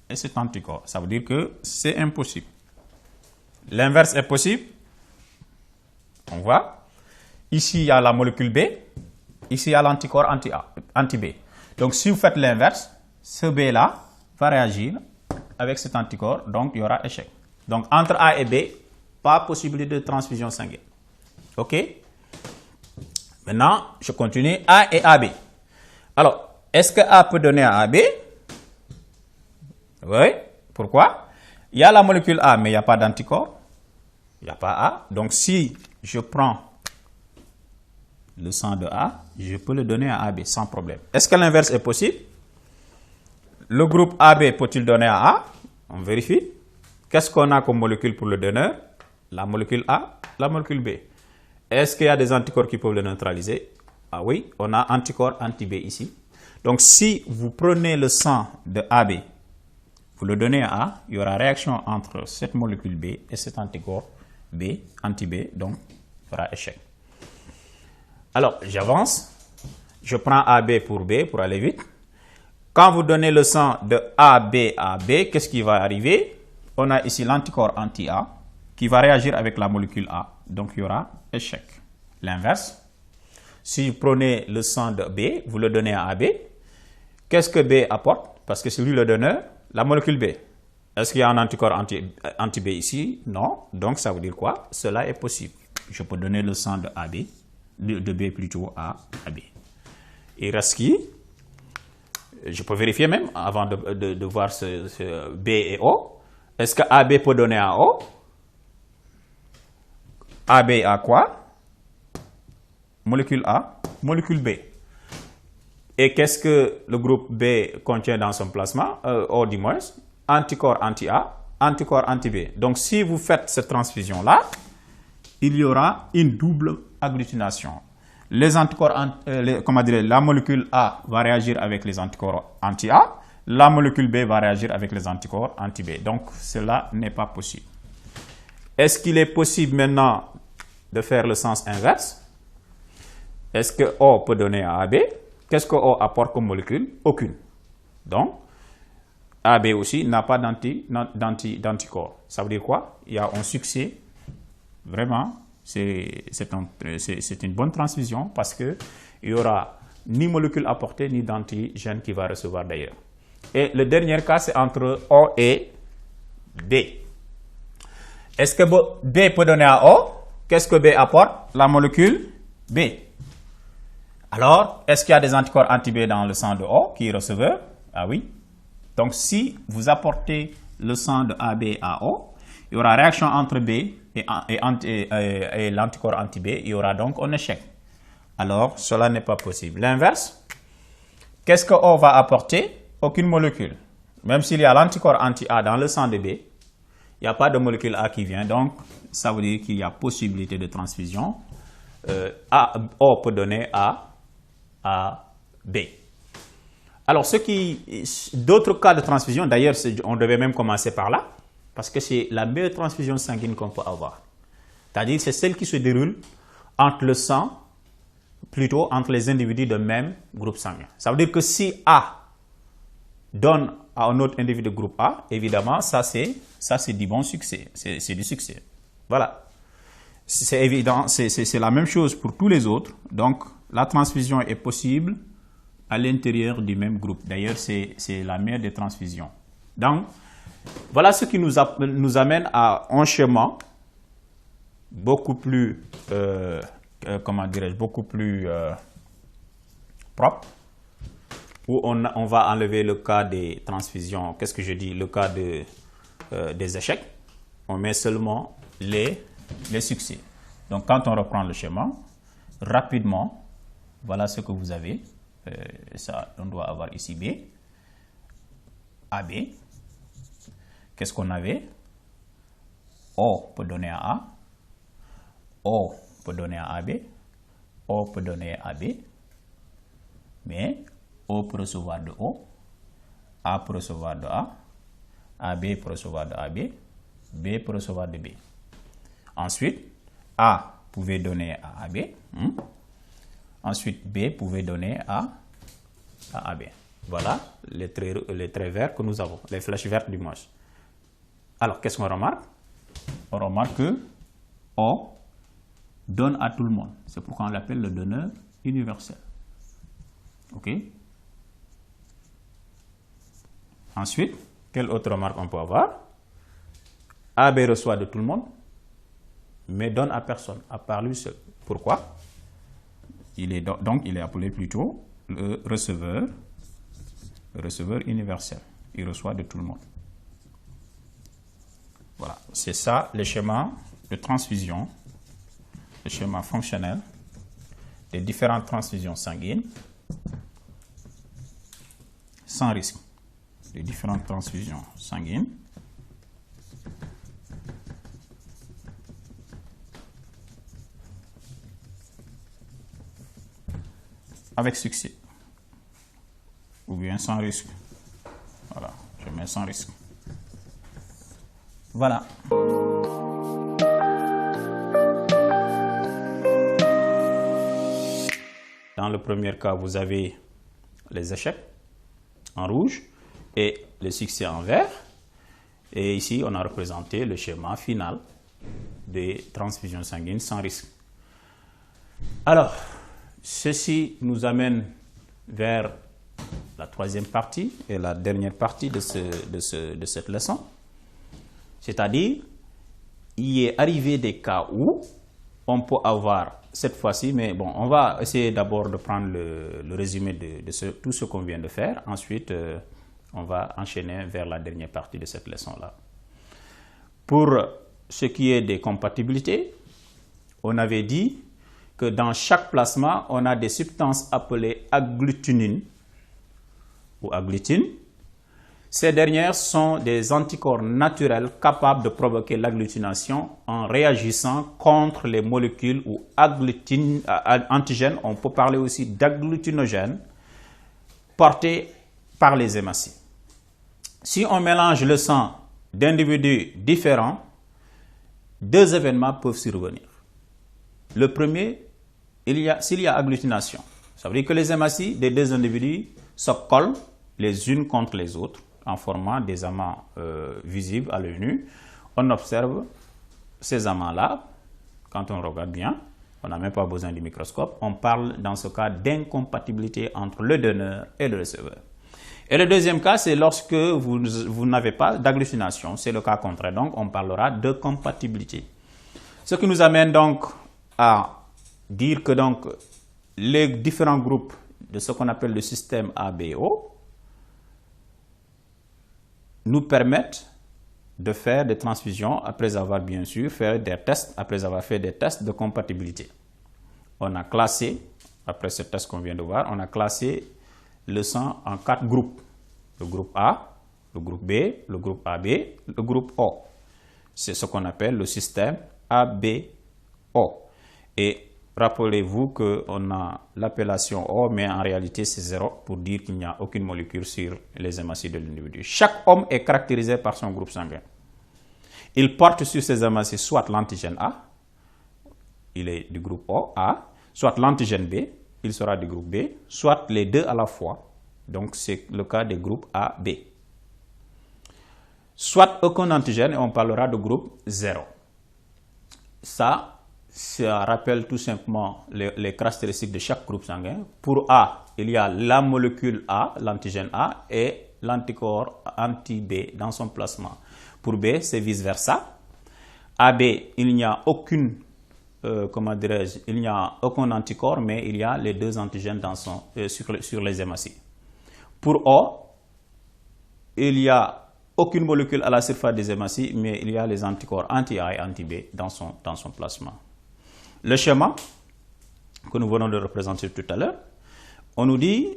et cet anticorps. Ça veut dire que c'est impossible. L'inverse est possible. On voit. Ici, il y a la molécule B. Ici, il y a l'anticorps anti-B. Donc, si vous faites l'inverse, ce B-là va réagir avec cet anticorps. Donc, il y aura échec. Donc, entre A et B, pas possibilité de transfusion sanguine. OK? Maintenant, je continue. A et AB. Alors, est-ce que A peut donner à AB? Oui. Pourquoi? Il y a la molécule A, mais il n'y a pas d'anticorps. Il n'y a pas A. Donc, si je prends le sang de A, je peux le donner à AB sans problème. Est-ce que l'inverse est possible? Le groupe AB peut-il donner à A? On vérifie. Qu'est-ce qu'on a comme molécule pour le donneur? La molécule A, la molécule B. Est-ce qu'il y a des anticorps qui peuvent le neutraliser? Ah oui, on a anticorps anti-B ici. Donc, si vous prenez le sang de AB, vous le donnez à A, il y aura réaction entre cette molécule B et cet anticorps B, anti-B, donc il y aura échec. Alors, j'avance. Je prends AB pour B pour aller vite. Quand vous donnez le sang de AB à B, qu'est-ce qui va arriver? On a ici l'anticorps anti-A qui va réagir avec la molécule A. Donc, il y aura échec. L'inverse. Si vous prenez le sang de B, vous le donnez à AB. Qu'est-ce que B apporte? Parce que c'est lui le donneur. La molécule B. Est-ce qu'il y a un anticorps anti-B ici? Non. Donc, ça veut dire quoi? Cela est possible. Je peux donner le sang de AB, de B plutôt à AB. Il reste qui? Je peux vérifier même avant de voir ce B et O. Est-ce que AB peut donner à O? AB a quoi? Molécule A, molécule B. Et qu'est-ce que le groupe B contient dans son plasma? O du moins, anticorps anti-A, anticorps anti-B. Donc, si vous faites cette transfusion-là, il y aura une double agglutination. Les anticorps, la molécule A va réagir avec les anticorps anti-A, la molécule B va réagir avec les anticorps anti-B. Donc, cela n'est pas possible. Est-ce qu'il est possible maintenant de faire le sens inverse? Est-ce que O peut donner à AB? Qu'est-ce que O apporte comme molécule? Aucune. Donc, AB aussi n'a pas d'anticorps. Ça veut dire quoi? Il y a un succès. Vraiment, c'est une bonne transfusion parce qu'il n'y aura ni molécule apportée ni d'antigène qui va recevoir d'ailleurs. Et le dernier cas, c'est entre O et B. Est-ce que B peut donner à O? Qu'est-ce que B apporte? La molécule B. Alors, est-ce qu'il y a des anticorps anti-B dans le sang de O qui est receveur? Ah oui. Donc, si vous apportez le sang de AB à O, il y aura réaction entre B et l'anticorps anti-B. Il y aura donc un échec. Alors, cela n'est pas possible. L'inverse, qu'est-ce que O va apporter? Aucune molécule. Même s'il y a l'anticorps anti-A dans le sang de B, il n'y a pas de molécule A qui vient. Donc, ça veut dire qu'il y a possibilité de transfusion. O peut donner à B. Alors, d'autres cas de transfusion, d'ailleurs, on devait même commencer par là, parce que c'est la meilleure transfusion sanguine qu'on peut avoir. C'est-à-dire, c'est celle qui se déroule entre le sang, plutôt entre les individus de même groupe sanguin. Ça veut dire que si A donne à un autre individu de groupe A, évidemment, ça c'est du bon succès, c'est du succès. Voilà. C'est évident, c'est la même chose pour tous les autres. Donc, la transfusion est possible à l'intérieur du même groupe. D'ailleurs, c'est la meilleure des transfusions. Donc, voilà ce qui nous amène à un schéma beaucoup plus, beaucoup plus propre, où on va enlever le cas des transfusions. Qu'est-ce que je dis? Le cas des échecs. On met seulement les succès. Donc, quand on reprend le schéma, rapidement, voilà ce que vous avez. Ça, on doit avoir ici B, AB. Qu'est-ce qu'on avait? O peut donner à A, O peut donner à AB, O peut donner à AB, mais O peut recevoir de O, A peut recevoir de A, AB peut recevoir de AB, B peut recevoir de B. Ensuite, A pouvait donner à AB. Ensuite, B pouvait donner à AB. Voilà les traits verts que nous avons, les flèches vertes du moins. Alors, qu'est-ce qu'on remarque? On remarque que O donne à tout le monde. C'est pourquoi on l'appelle le donneur universel. OK? Ensuite, quelle autre remarque on peut avoir? AB reçoit de tout le monde, mais donne à personne, à part lui seul. Pourquoi? Donc, il est appelé plutôt le receveur universel. Il reçoit de tout le monde. Voilà, c'est ça le schéma de transfusion, le schéma fonctionnel des différentes transfusions sanguines sans risque. Les différentes transfusions sanguines avec succès ou bien sans risque. Voilà, je mets sans risque. Voilà. Dans le premier cas, vous avez les échecs en rouge et le succès en vert. Et ici, on a représenté le schéma final des transfusions sanguines sans risque. Alors, ceci nous amène vers la troisième partie et la dernière partie de cette leçon. C'est-à-dire, il est arrivé des cas où on peut avoir cette fois-ci, mais bon, on va essayer d'abord de prendre le résumé de tout ce qu'on vient de faire. Ensuite, on va enchaîner vers la dernière partie de cette leçon-là. Pour ce qui est des compatibilités, on avait dit que dans chaque plasma, on a des substances appelées agglutinines ou agglutines. Ces dernières sont des anticorps naturels capables de provoquer l'agglutination en réagissant contre les molécules ou antigènes. On peut parler aussi d'agglutinogènes portés par les hématies. Si on mélange le sang d'individus différents, deux événements peuvent survenir. Le premier, s'il y a agglutination, ça veut dire que les hématies des deux individus se collent les unes contre les autres en formant des amants visibles à l'œil nu. On observe ces amants-là, quand on regarde bien, on n'a même pas besoin du microscope, on parle dans ce cas d'incompatibilité entre le donneur et le receveur. Et le deuxième cas, c'est lorsque vous n'avez pas d'agglutination, c'est le cas contraire, donc on parlera de compatibilité. Ce qui nous amène donc à dire que donc, les différents groupes de ce qu'on appelle le système ABO nous permettent de faire des transfusions après avoir bien sûr fait des tests, après avoir fait des tests de compatibilité. On a classé, après ce test qu'on vient de voir, on a classé le sang en 4 groupes. Le groupe A, le groupe B, le groupe AB, le groupe O. C'est ce qu'on appelle le système ABO. Et rappelez-vous qu'on a l'appellation O, mais en réalité c'est 0 pour dire qu'il n'y a aucune molécule sur les hématies de l'individu. Chaque homme est caractérisé par son groupe sanguin. Il porte sur ses hématies soit l'antigène A, il est du groupe O, A, soit l'antigène B, il sera du groupe B, soit les deux à la fois. Donc c'est le cas des groupes A, B. Soit aucun antigène et on parlera de groupe 0. Ça rappelle tout simplement les caractéristiques de chaque groupe sanguin. Pour A, il y a la molécule A, l'antigène A, et l'anticorps anti-B dans son plasma. Pour B, c'est vice-versa. AB, il n'y a aucune, il n'y a aucun anticorps, mais il y a les deux antigènes sur les hématies. Pour O, il n'y a aucune molécule à la surface des hématies, mais il y a les anticorps anti-A et anti-B dans son plasma. Le schéma que nous venons de représenter tout à l'heure, on nous dit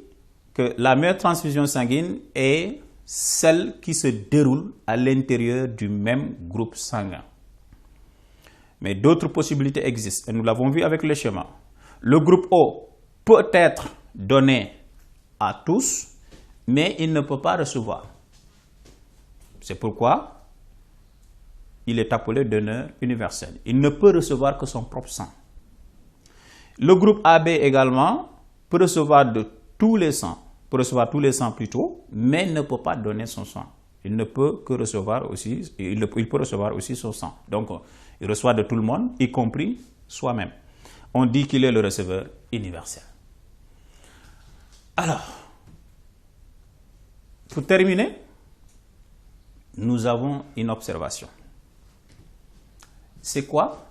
que la meilleure transfusion sanguine est celle qui se déroule à l'intérieur du même groupe sanguin. Mais d'autres possibilités existent et nous l'avons vu avec le schéma. Le groupe O peut être donné à tous, mais il ne peut pas recevoir. C'est pourquoi il est appelé donneur universel. Il ne peut recevoir que son propre sang. Le groupe AB également peut recevoir de tous les sangs, plutôt, mais ne peut pas donner son sang. Il ne peut que recevoir aussi, il peut recevoir aussi son sang. Donc, il reçoit de tout le monde, y compris soi-même. On dit qu'il est le receveur universel. Alors, pour terminer, nous avons une observation. C'est quoi?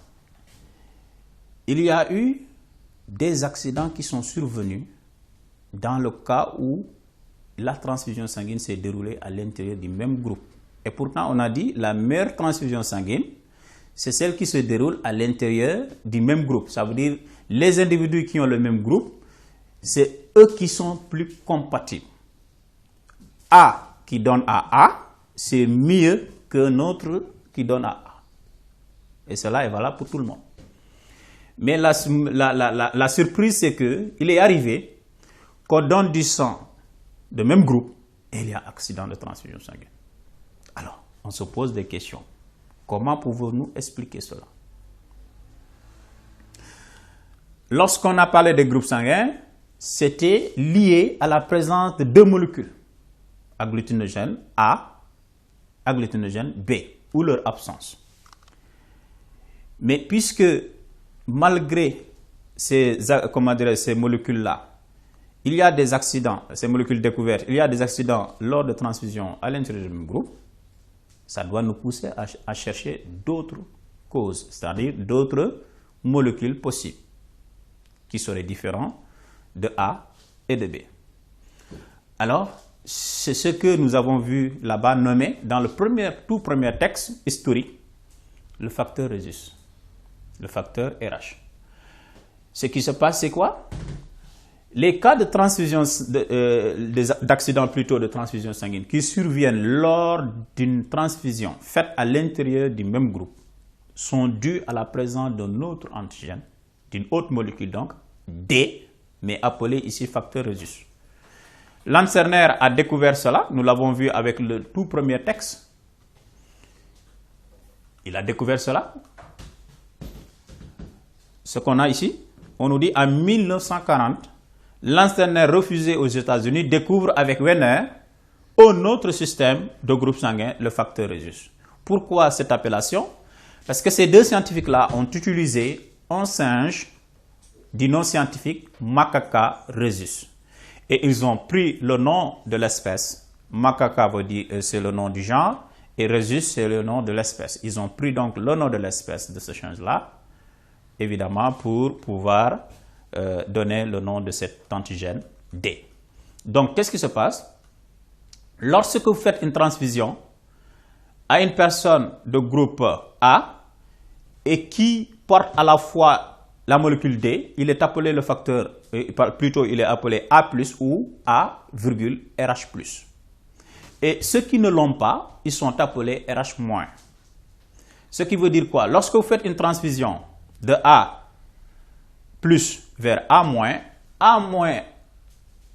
Il y a eu des accidents qui sont survenus dans le cas où la transfusion sanguine s'est déroulée à l'intérieur du même groupe. Et pourtant, on a dit la meilleure transfusion sanguine, c'est celle qui se déroule à l'intérieur du même groupe. Ça veut dire les individus qui ont le même groupe, c'est eux qui sont plus compatibles. A qui donne à A, c'est mieux qu'un autre qui donne à A. Et cela est valable pour tout le monde. Mais la surprise, c'est qu'il est arrivé qu'on donne du sang de même groupe et il y a accident de transfusion sanguine. Alors, on se pose des questions. Comment pouvons-nous expliquer cela? Lorsqu'on a parlé des groupes sanguins, c'était lié à la présence de deux molécules, agglutinogène A, agglutinogène B, ou leur absence. Mais puisque malgré ces molécules-là, il y a des accidents, ces molécules découvertes, il y a des accidents lors de transfusion à l'intérieur du même groupe, ça doit nous pousser à chercher d'autres causes, c'est-à-dire d'autres molécules possibles qui seraient différentes de A et de B. Alors, c'est ce que nous avons vu là-bas nommé dans le tout premier texte historique, le facteur Rhésus, le facteur RH. Ce qui se passe, c'est quoi? Les cas de transfusion, d'accident plutôt de transfusion sanguine qui surviennent lors d'une transfusion faite à l'intérieur du même groupe sont dus à la présence d'un autre antigène, d'une autre molécule donc, D, mais appelée ici facteur Rhésus. Lancerner a découvert cela, nous l'avons vu avec le tout premier texte. Il a découvert cela. Ce qu'on a ici, on nous dit en 1940, Lancerner, refusé aux États-Unis, découvre avec Werner un autre système de groupe sanguin, le facteur Rhésus. Pourquoi cette appellation? Parce que ces deux scientifiques-là ont utilisé un singe du nom scientifique Macaca rhesus. Et ils ont pris le nom de l'espèce. Macaca veut dire c'est le nom du genre et rhesus c'est le nom de l'espèce. Ils ont pris donc le nom de l'espèce de ce singe-là, évidemment pour pouvoir donner le nom de cet antigène D. Donc, qu'est-ce qui se passe? Lorsque vous faites une transfusion à une personne de groupe A et qui porte à la fois la molécule D, il est appelé le facteur, plutôt il est appelé A+, ou A, RH+. Et ceux qui ne l'ont pas, ils sont appelés RH-. Ce qui veut dire quoi? Lorsque vous faites une transfusion de A+ vers A-, A-,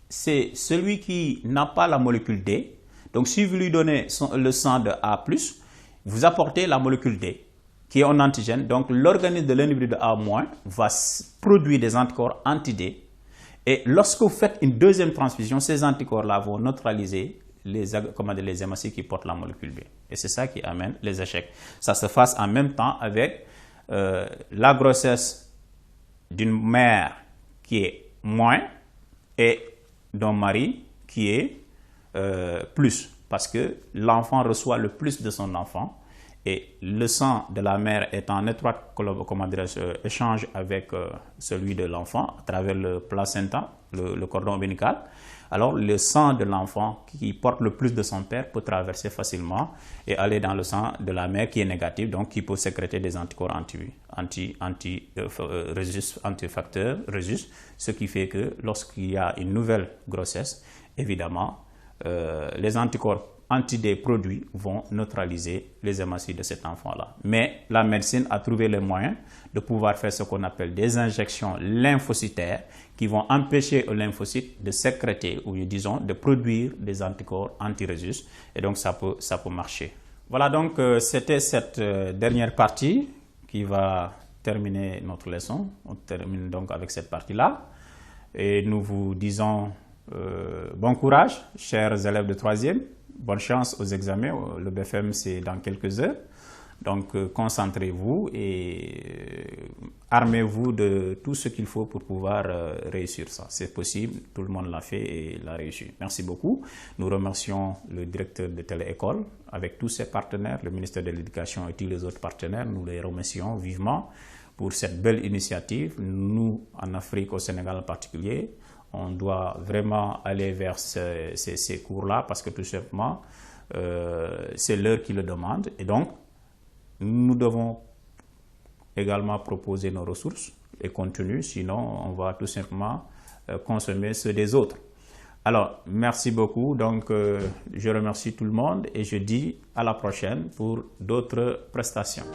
c'est celui qui n'a pas la molécule D. Donc, si vous lui donnez le sang de A+, vous apportez la molécule D, qui est un antigène. Donc, l'organisme de l'individu de A- va produire des anticorps anti-D. Et lorsque vous faites une deuxième transfusion, ces anticorps-là vont neutraliser les hémocytes qui portent la molécule B. Et c'est ça qui amène les échecs. Ça se passe en même temps avec la grossesse d'une mère qui est moins et d'un mari qui est plus, parce que l'enfant reçoit le plus de son enfant et le sang de la mère est en étroit échange avec celui de l'enfant à travers le placenta, le cordon ombilical. Alors le sang de l'enfant qui porte le plus de son père peut traverser facilement et aller dans le sang de la mère qui est négatif, donc qui peut sécréter des anticorps anti-facteur Rhésus, ce qui fait que lorsqu'il y a une nouvelle grossesse, évidemment, les anticorps anti-D produits vont neutraliser les hémocytes de cet enfant-là. Mais la médecine a trouvé le moyen de pouvoir faire ce qu'on appelle des injections lymphocytaires qui vont empêcher aux lymphocytes de sécréter, ou disons, de produire des anticorps anti-Rhésus. Et donc, ça peut marcher. Voilà, donc, c'était cette dernière partie qui va terminer notre leçon. On termine donc avec cette partie-là. Et nous vous disons bon courage, chers élèves de 3e. Bonne chance aux examens. Le BFM, c'est dans quelques heures. Donc, concentrez-vous et armez-vous de tout ce qu'il faut pour pouvoir réussir ça. C'est possible, tout le monde l'a fait et l'a réussi. Merci beaucoup. Nous remercions le directeur de Télé-École avec tous ses partenaires, le ministère de l'Éducation et tous les autres partenaires. Nous les remercions vivement pour cette belle initiative. Nous, en Afrique, au Sénégal en particulier, on doit vraiment aller vers ces cours-là parce que tout simplement, c'est l'heure qui le demande. Et donc, nous devons également proposer nos ressources et contenus, sinon on va tout simplement consommer ceux des autres. Alors, merci beaucoup. Donc, je remercie tout le monde et je dis à la prochaine pour d'autres prestations.